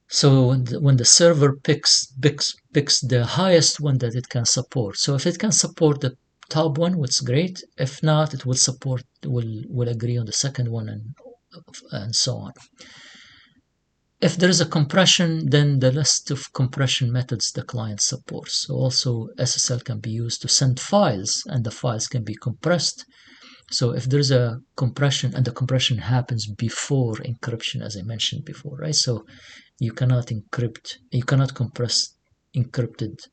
So when the server picks the highest one that it can support. So if it can support the top one, what's great. If not, it will agree on the second one, and so on. If there is a compression, then the list of compression methods the client supports. So also SSL can be used to send files, and the files can be compressed. So if there's a compression, and the compression happens before encryption, as I mentioned before, right? So you cannot compress encrypted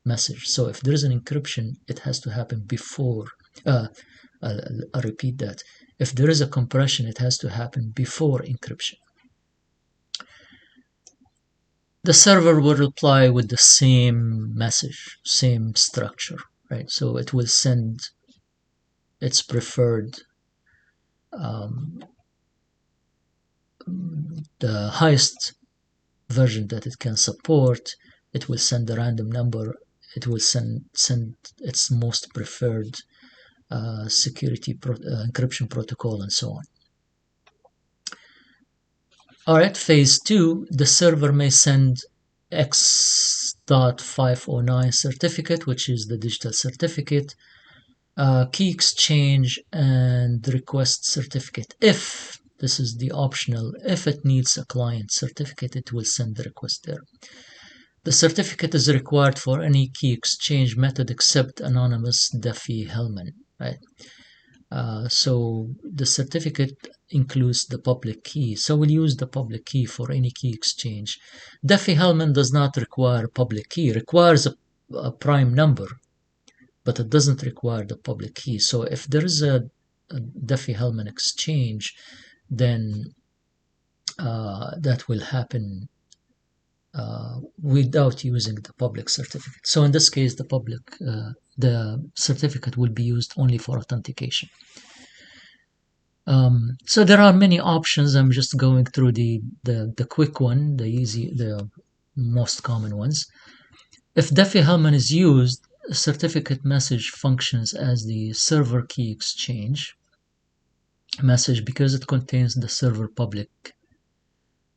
message. So if there is an encryption, it has to happen before. I'll repeat that. If there is a compression, it has to happen before encryption. The server will reply with the same message, same structure, right? So it will send its preferred, the highest version that it can support. It will send a random number. It will send its most preferred security encryption protocol, and so on. All right, phase 2, the server may send X.509 certificate, which is the digital certificate, key exchange, and request certificate. If this is the optional, if it needs a client certificate, it will send the request there. The certificate is required for any key exchange method except anonymous Diffie-Hellman, right? So the certificate includes the public key. So we'll use the public key for any key exchange. Diffie-Hellman does not require public key. It requires a prime number, but it doesn't require the public key. So if there is a Diffie-Hellman exchange, then that will happen without using the public certificate. So in this case, the certificate will be used only for authentication. So there are many options. I'm just going through the quick one, the most common ones. If Diffie-Hellman is used, a certificate message functions as the server key exchange message because it contains the server public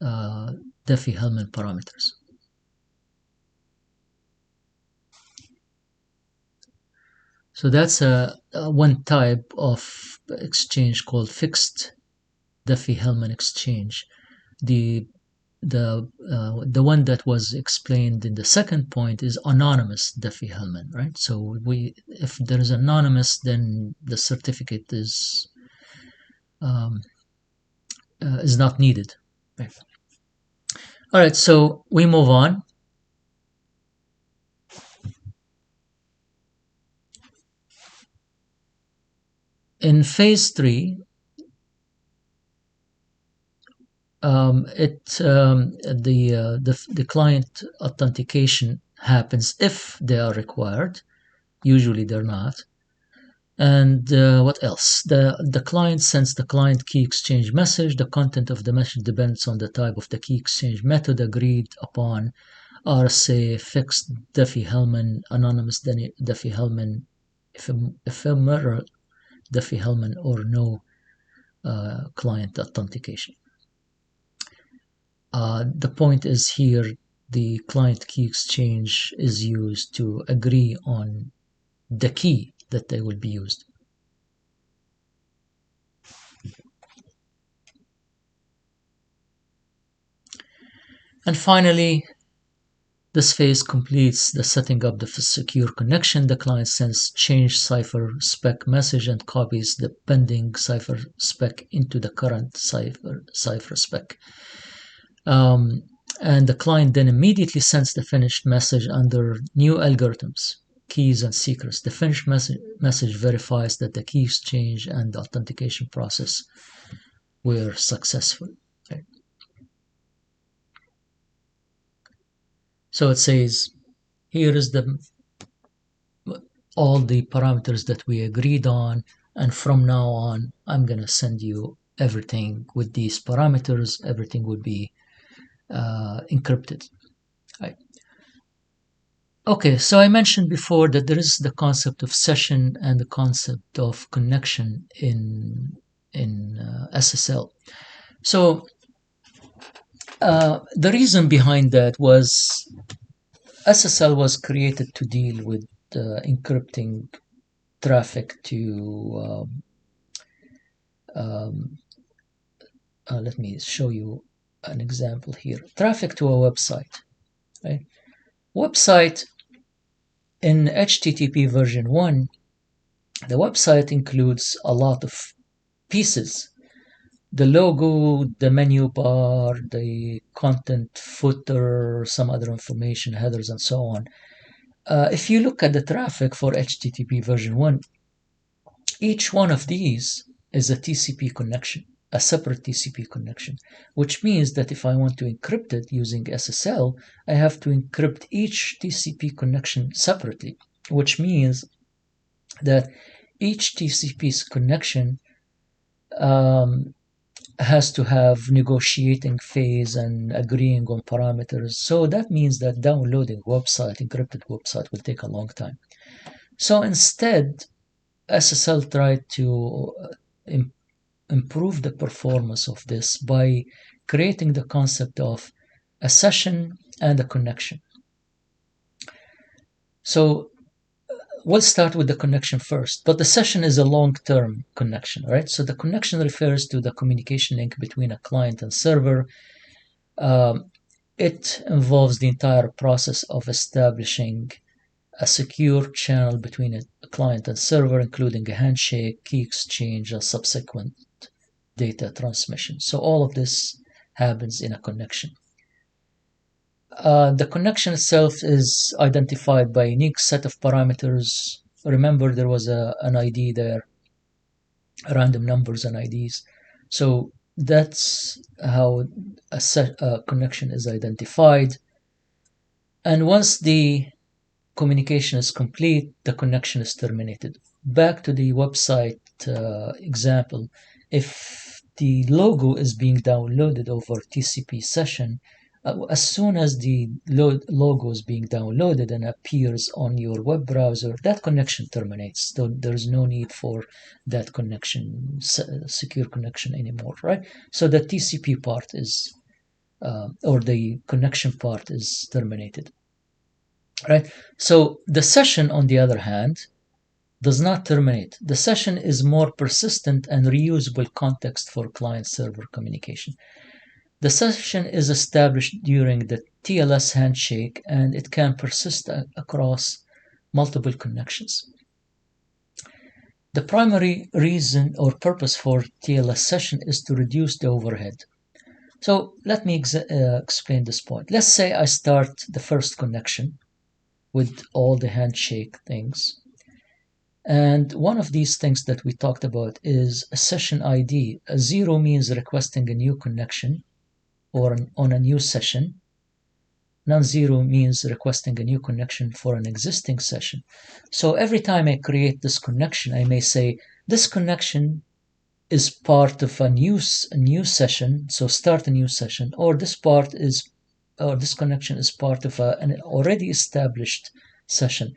Diffie-Hellman parameters. So that's a one type of exchange called fixed Diffie-Hellman exchange. The the one that was explained in the second point is anonymous Diffie-Hellman, right? So if there is anonymous, then the certificate um, is not needed. Right. All right, so we move on. In phase three, the client authentication happens if they are required. Usually they're not. And what else? The client sends the client key exchange message. The content of the message depends on the type of the key exchange method agreed upon. RSA, fixed Diffie-Hellman, anonymous Diffie-Hellman, ephemeral Diffie-Hellman, or no client authentication. The point is here the client key exchange is used to agree on the key that they will be used. And finally, this phase completes the setting up the secure connection. The client sends change cipher spec message and copies the pending cipher spec into the current cipher spec. And the client then immediately sends the finished message under new algorithms, keys, and secrets. The finished message verifies that the key exchange and the authentication process were successful. Right? So it says, here is all the parameters that we agreed on, and from now on, I'm going to send you everything with these parameters. Everything would be encrypted. Right. Okay, so I mentioned before that there is the concept of session and the concept of connection in SSL. So the reason behind that was SSL was created to deal with encrypting traffic to. Let me show you an example here. Traffic to a website. Right? Website in HTTP version 1, the website includes a lot of pieces. The logo, the menu bar, the content footer, some other information, headers, and so on. If you look at the traffic for HTTP version 1, each one of these is a TCP connection, a separate TCP connection, which means that if I want to encrypt it using SSL, I have to encrypt each TCP connection separately, which means that each TCP connection has to have negotiating phase and agreeing on parameters. So that means that downloading encrypted website will take a long time. So instead, SSL tried to improve the performance of this by creating the concept of a session and a connection. So we'll start with the connection first, but the session is a long-term connection, right? So the connection refers to the communication link between a client and server. It involves the entire process of establishing a secure channel between a client and server, including a handshake, key exchange, and subsequent data transmission. So all of this happens in a connection. The connection itself is identified by a unique set of parameters. Remember, there was an ID there, random numbers and IDs. So that's how a connection is identified. And once the communication is complete, the connection is terminated. Back to the website example, if the logo is being downloaded over TCP session, as soon as the logo is being downloaded and appears on your web browser, that connection terminates. So there's no need for that connection, secure connection anymore, right? So the TCP part is, or the connection part is terminated, right? So the session, on the other hand, does not terminate. The session is more persistent and reusable context for client-server communication. The session is established during the TLS handshake and it can persist across multiple connections. The primary reason or purpose for TLS session is to reduce the overhead. So let me explain this point. Let's say I start the first connection with all the handshake things. And one of these things that we talked about is a session ID. A 0 means requesting a new connection or on a new session. Non-zero means requesting a new connection for an existing session. So every time I create this connection, I may say this connection is part of a new session, so start a new session, or this connection is part of an already established session.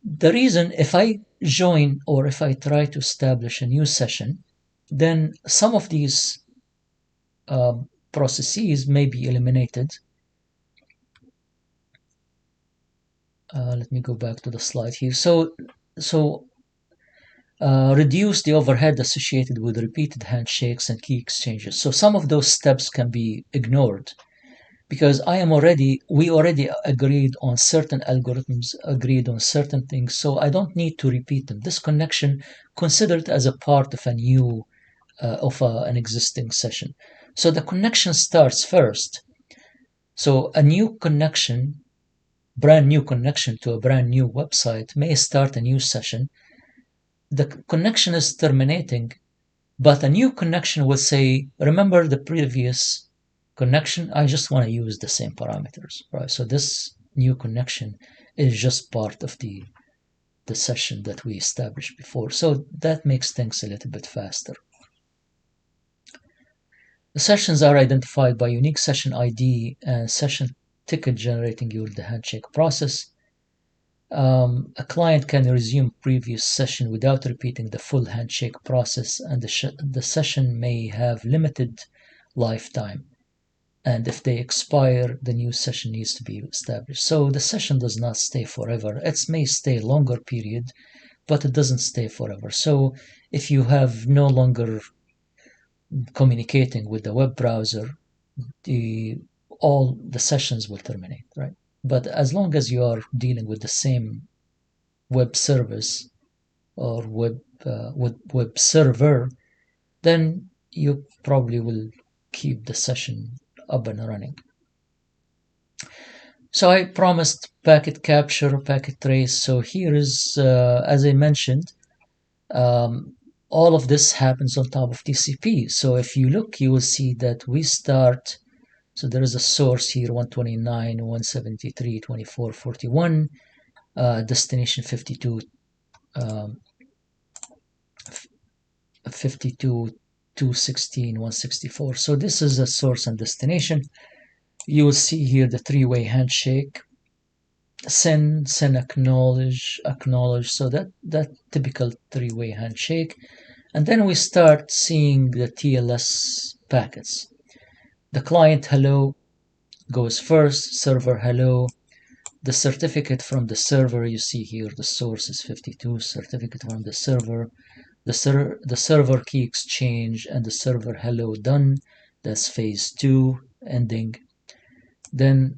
The reason, if I join or if I try to establish a new session, then some of these processes may be eliminated. Let me go back to the slide here. So reduce the overhead associated with repeated handshakes and key exchanges. So some of those steps can be ignored because we already agreed on certain algorithms, agreed on certain things, so I don't need to repeat them. This connection considered as a part of an existing session. So the connection starts first. So a new connection, brand new connection to a brand new website may start a new session. The connection is terminating, but a new connection will say, remember the previous connection, I just want to use the same parameters, right? So this new connection is just part of the session that we established before. So that makes things a little bit faster. The sessions are identified by unique session ID and session ticket generating during the handshake process. A client can resume previous session without repeating the full handshake process, and the session may have limited lifetime. And if they expire, the new session needs to be established. So the session does not stay forever. It may stay a longer period, but it doesn't stay forever. So if you have no longer communicating with the web browser, all the sessions will terminate, right? But as long as you are dealing with the same web service or web server, then you probably will keep the session up and running. So I promised packet capture, packet trace. So here is, as I mentioned, all of this happens on top of TCP. So if you look, you will see that we start, so there is a source here, 129, 173, 24, 41, destination 52, 52, 216, 164. So this is a source and destination. You will see here the three-way handshake. Send, acknowledge. So that typical three-way handshake. And then we start seeing the TLS packets. The client hello goes first, server hello. The certificate from the server, you see here the source is 52, certificate from the server. The server key exchange and the server hello done. That's phase 2 ending. Then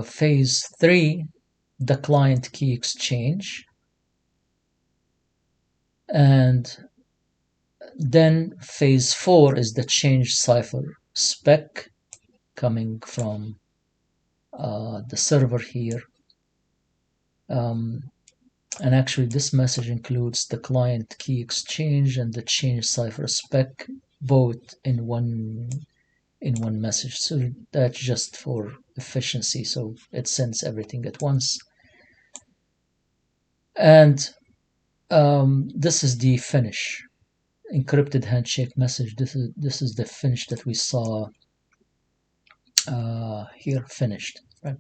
phase 3, the client key exchange. And then phase 4 is the change cipher spec coming from the server here. And actually this message includes the client key exchange and the change cipher spec both in one message. So that's just for efficiency, so it sends everything at once. And this is the finish, encrypted handshake message. This is the finish that we saw here, finished, right?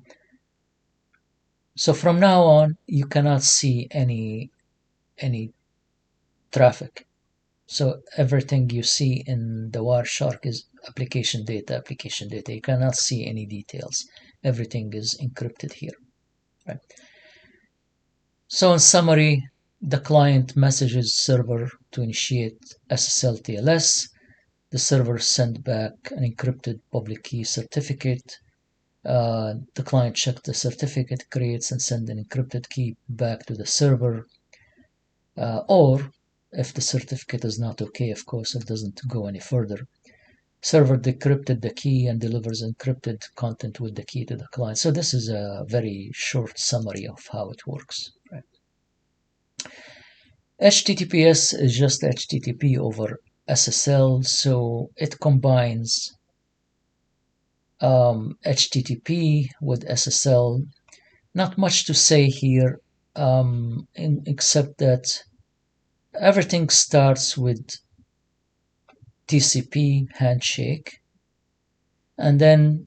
So from now on, you cannot see any traffic. So everything you see in the Wireshark is application data. You cannot see any details. Everything is encrypted here, right? So in summary, the client messages server to initiate SSL TLS. The server sends back an encrypted public key certificate. The client checks the certificate, creates and sends an encrypted key back to the server. Or if the certificate is not okay, of course, it doesn't go any further. Server decrypted the key and delivers encrypted content with the key to the client. So this is a very short summary of how it works. Right? HTTPS is just HTTP over SSL, so it combines HTTP with SSL. Not much to say here, except that everything starts with TCP handshake, and then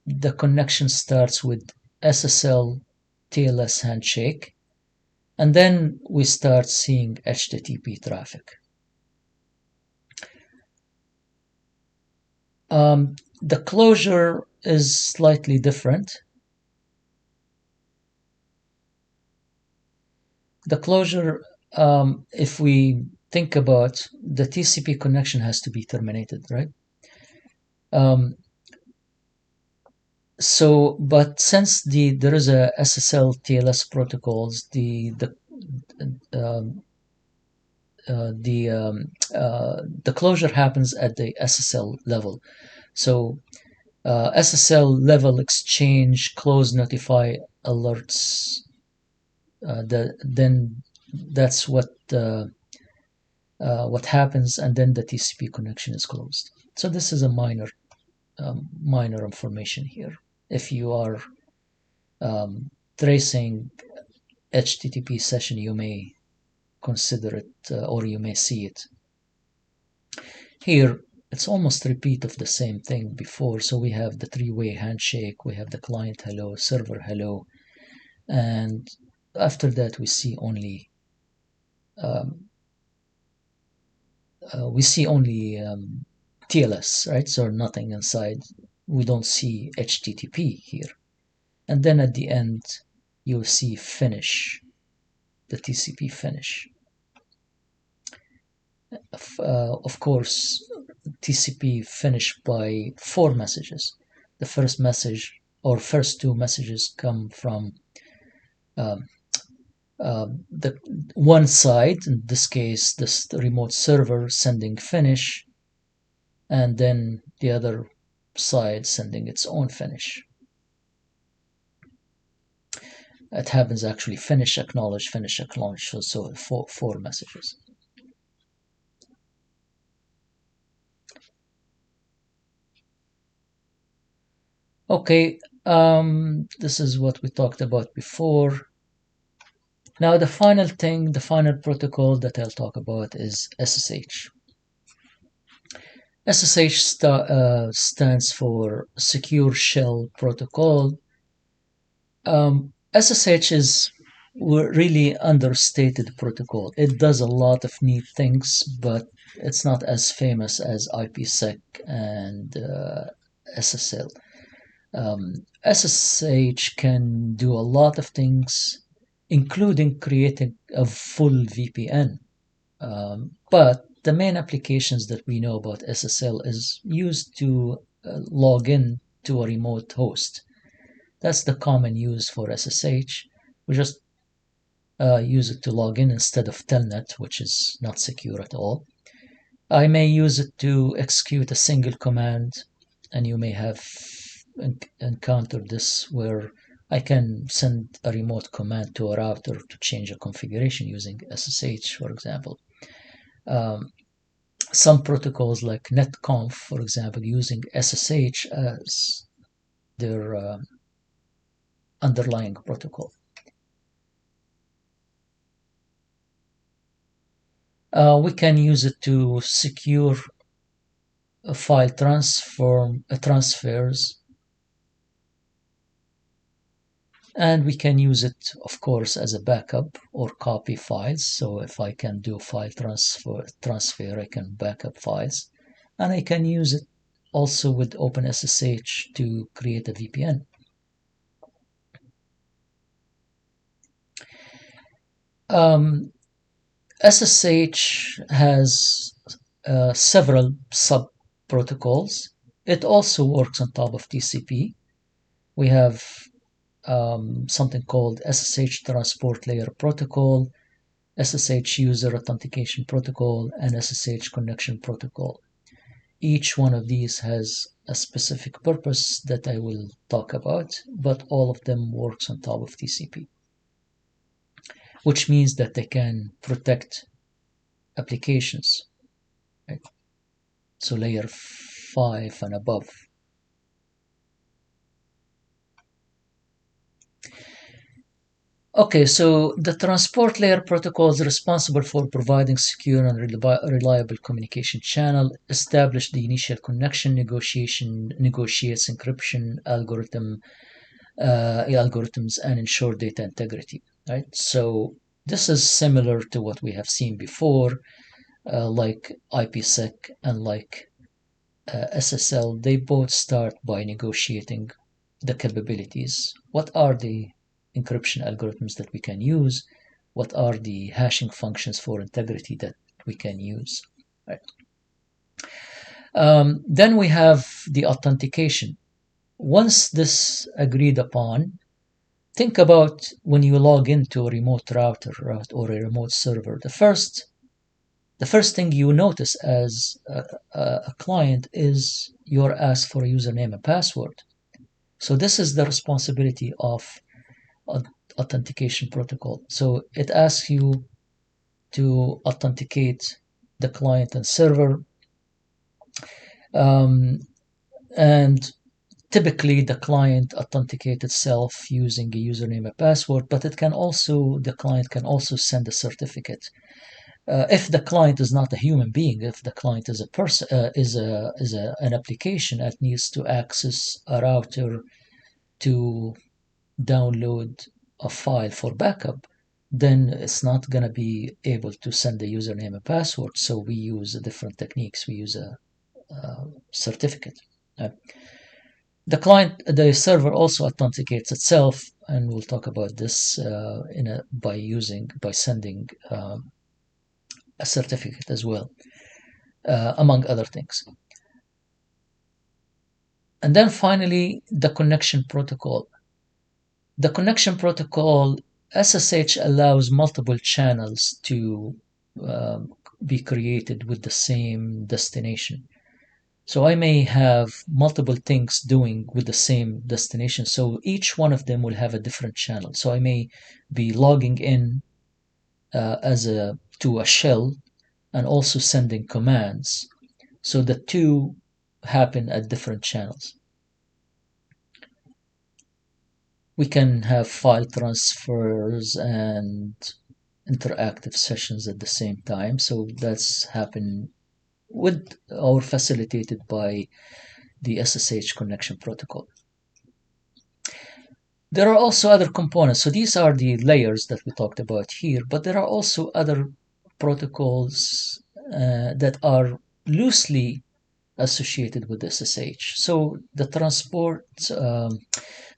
the connection starts with SSL TLS handshake, and then we start seeing HTTP traffic. The closure is slightly different. The closure, if we think about the TCP connection has to be terminated, right? But since there is a SSL TLS protocols, um, the closure happens at the SSL level. So SSL level exchange close notify alerts. Then that's what happens, and then the TCP connection is closed. So this is a minor information here. If you are tracing HTTP session, you may consider it or you may see it. Here, it's almost a repeat of the same thing before. So we have the three-way handshake, we have the client hello, server hello, and after that we see only TLS, right? So nothing inside. We don't see HTTP here. And then at the end, you'll see finish, the TCP finish. Of course, TCP finish by 4 messages. The first message or first 2 messages come from the one side, in this case, this remote server sending finish, and then the other side sending its own finish. It happens actually finish, acknowledge, so 4 messages. Okay, this is what we talked about before. Now the final protocol that I'll talk about is SSH. SSH stands for Secure Shell Protocol. SSH is really understated protocol. It does a lot of neat things, but it's not as famous as IPsec and SSL. SSH can do a lot of things, including creating a full VPN. But the main applications that we know about SSL is used to log in to a remote host. That's the common use for SSH. We just use it to log in instead of Telnet, which is not secure at all. I may use it to execute a single command, and you may have encountered this where I can send a remote command to a router to change a configuration using SSH, for example. Some protocols like netconf, for example, using SSH as their underlying protocol. We can use it to secure file transfers, and we can use it, of course, as a backup or copy files. So if I can do file transfer, I can backup files, and I can use it also with OpenSSH to create a VPN. Um, SSH has several sub protocols. It also works on top of TCP. We have something called SSH Transport Layer Protocol, SSH User Authentication Protocol, and SSH Connection Protocol. Each one of these has a specific purpose that I will talk about, but all of them works on top of TCP, which means that they can protect applications, right? So layer 5 and above. Okay, so the transport layer protocol is responsible for providing secure and reliable communication channel, establish the initial connection, negotiates encryption algorithms, and ensure data integrity. Right. So this is similar to what we have seen before, like IPsec and like SSL. They both start by negotiating the capabilities. What are the encryption algorithms that we can use? What are the hashing functions for integrity that we can use? Right. Then we have the authentication. Once this agreed upon, think about when you log into a remote router or a remote server. The first thing you notice as a client is you're asked for a username and password. So this is the responsibility of authentication protocol. So it asks you to authenticate the client and server, um, and typically the client authenticates itself using a username and password, but the client can also send a certificate. If the client is not a human being, if the client is a person, an application that needs to access a router to download a file for backup, then it's not going to be able to send the username and password. So we use different techniques. We use a certificate. Uh, the server also authenticates itself, and we'll talk about this by sending a certificate as well, among other things. And then finally, the connection protocol. The connection protocol, SSH allows multiple channels to be created with the same destination. So I may have multiple things doing with the same destination. So each one of them will have a different channel. So I may be logging in to a shell and also sending commands. So the two happen at different channels. We can have file transfers and interactive sessions at the same time. So that's happened with or facilitated by the SSH connection protocol. There are also other components. So these are the layers that we talked about here, but there are also other protocols that are loosely associated with SSH. So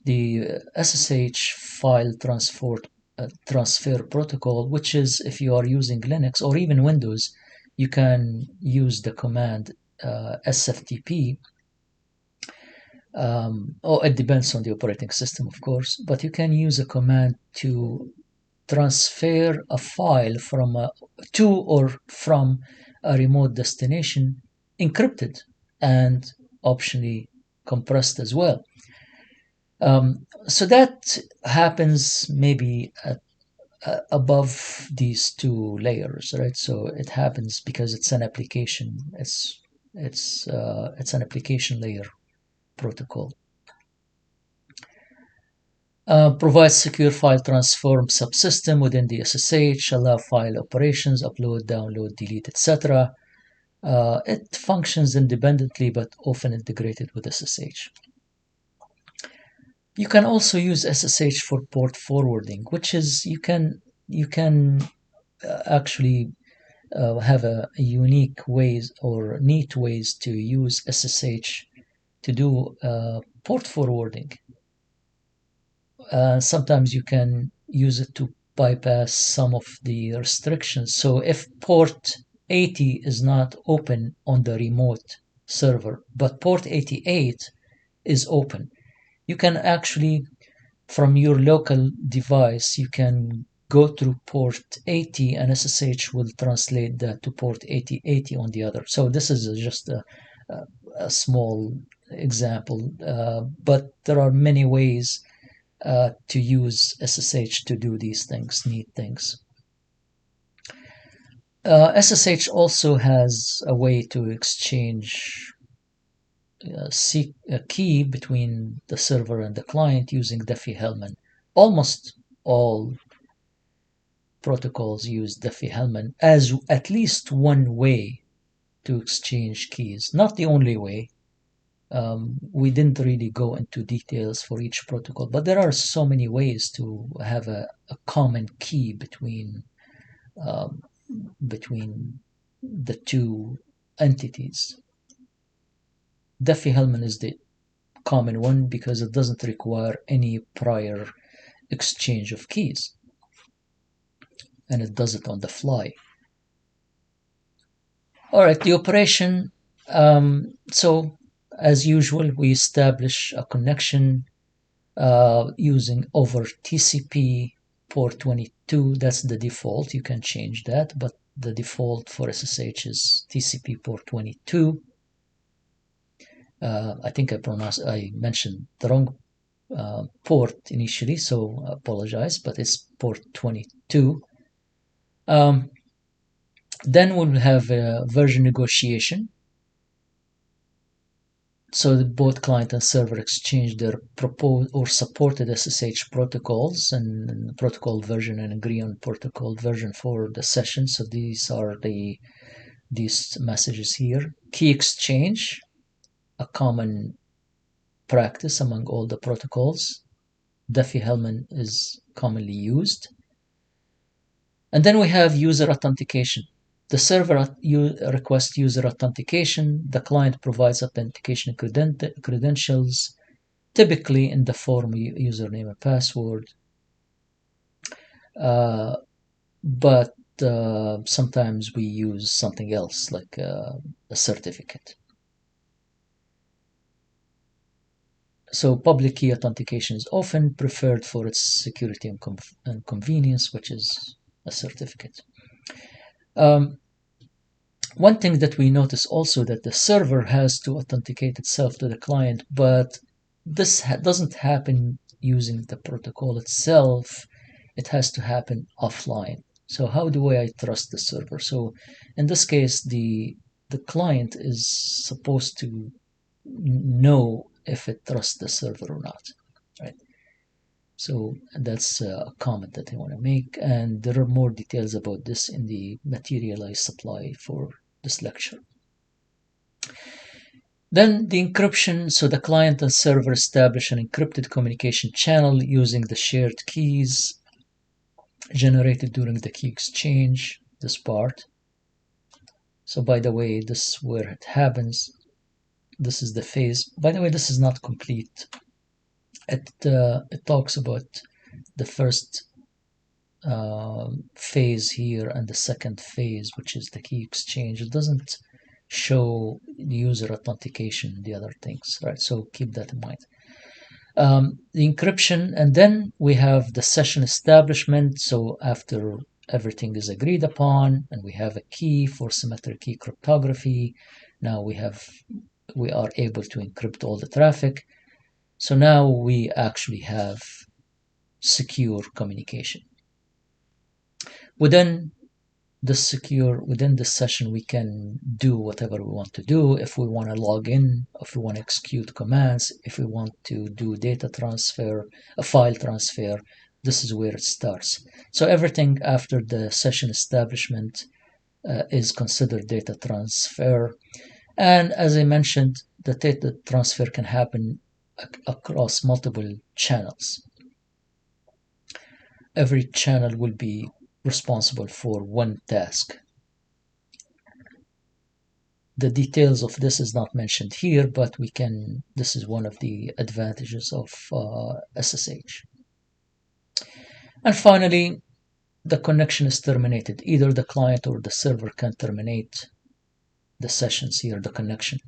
the SSH file transfer protocol, which is if you are using Linux or even Windows, you can use the command SFTP. It depends on the operating system, of course, but you can use a command to transfer a file to or from a remote destination, encrypted and optionally compressed as well. So that happens maybe above these two layers, right? So it happens because it's an application. It's an application layer protocol. Provides secure file transfer subsystem within the SSH, allow file operations, upload, download, delete, etc. It functions independently but often integrated with SSH. You can also use SSH for port forwarding, which is you can actually have a unique ways or neat ways to use SSH to do port forwarding. Sometimes you can use it to bypass some of the restrictions. So if port 80 is not open on the remote server, but port 88 is open, you can actually, from your local device, you can go through port 80 and SSH will translate that to port 8080 on the other. So this is just a small example, but there are many ways to use SSH to do these things, neat things. SSH also has a way to exchange a key between the server and the client using Diffie-Hellman. Almost all protocols use Diffie-Hellman as at least one way to exchange keys. Not the only way. We didn't really go into details for each protocol, but there are so many ways to have a common key um, between the two entities. Diffie-Hellman is the common one because it doesn't require any prior exchange of keys, and it does it on the fly. All right, the operation. So, as usual, we establish a connection using over TCP port 22. That's the default. You can change that, but the default for SSH is TCP port 22. I think I mentioned the wrong port initially, so I apologize, but it's port 22. Then we'll have a version negotiation. So both client and server exchange their proposed or supported SSH protocols and protocol version and agree on protocol version for the session. So these are these messages here. Key exchange, a common practice among all the protocols. Diffie-Hellman is commonly used. And then we have user authentication. The server requests user authentication. The client provides authentication credentials, typically in the form of username and password. But sometimes we use something else like a certificate. So public key authentication is often preferred for its security and convenience, which is a certificate. One thing that we notice also that the server has to authenticate itself to the client, but this doesn't happen using the protocol itself. It has to happen offline. So how do I trust the server? So in this case, the client is supposed to know if it trusts the server or not, right? So that's a comment that I want to make, and there are more details about this in the material I supply for this lecture. Then the encryption, so the client and server establish an encrypted communication channel using the shared keys generated during the key exchange, this part. So by the way, this is where it happens. This is the phase. By the way, this is not complete. It talks about the first phase here and the second phase, which is the key exchange. It doesn't show the user authentication, the other things, right? So keep that in mind. The encryption, and then we have the session establishment. So after everything is agreed upon and we have a key for symmetric key cryptography, now we are able to encrypt all the traffic. So now we actually have secure communication. Within the session, we can do whatever we want to do. If we want to log in, if we want to execute commands, if we want to do data transfer, a file transfer, this is where it starts. So everything after the session establishment is considered data transfer. And as I mentioned, the data transfer can happen across multiple channels. Every channel will be responsible for one task. The details of this is not mentioned here, but this is one of the advantages of SSH. And finally, the connection is terminated. Either the client or the server can terminate the sessions here, the connection.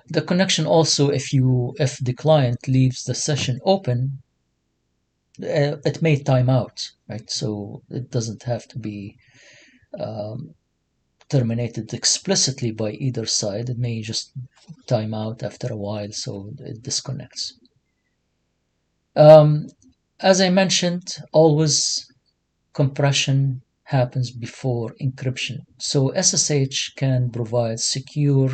The connection also, if the client leaves the session open, it may time out, right? So it doesn't have to be um, terminated explicitly by either side. It may just time out after a while, so it disconnects. Um, as I mentioned, always compression happens before encryption. So SSH can provide secure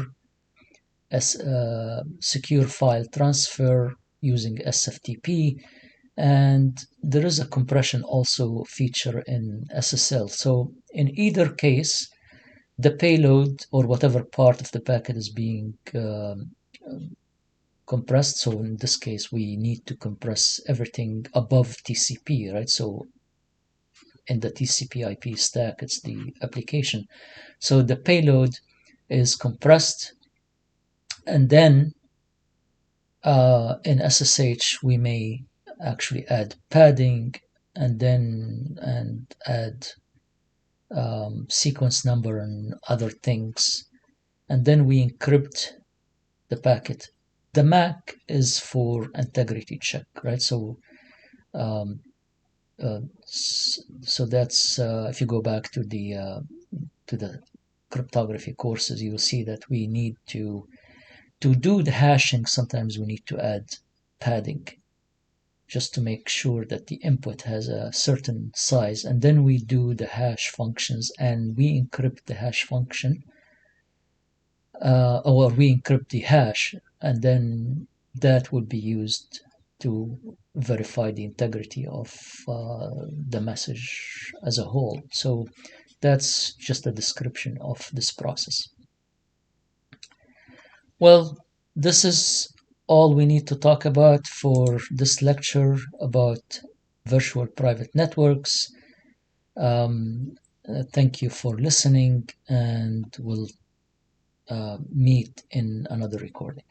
file transfer using SFTP, and there is a compression also feature in SSL. So in either case, the payload or whatever part of the packet is being compressed. So in this case, we need to compress everything above TCP, right? So in the TCP IP stack, it's the application. So the payload is compressed, and then in SSH we may actually add padding and add sequence number and other things, and then we encrypt the packet. The MAC is for integrity check, right? So um, so that's if you go back to the cryptography courses, you'll see that we need to do the hashing. Sometimes we need to add padding just to make sure that the input has a certain size, and then we do the hash functions and we encrypt the hash function, or we encrypt the hash, and then that would be used to verify the integrity of the message as a whole. So that's just a description of this process. Well, this is all we need to talk about for this lecture about virtual private networks. Thank you for listening, and we'll meet in another recording.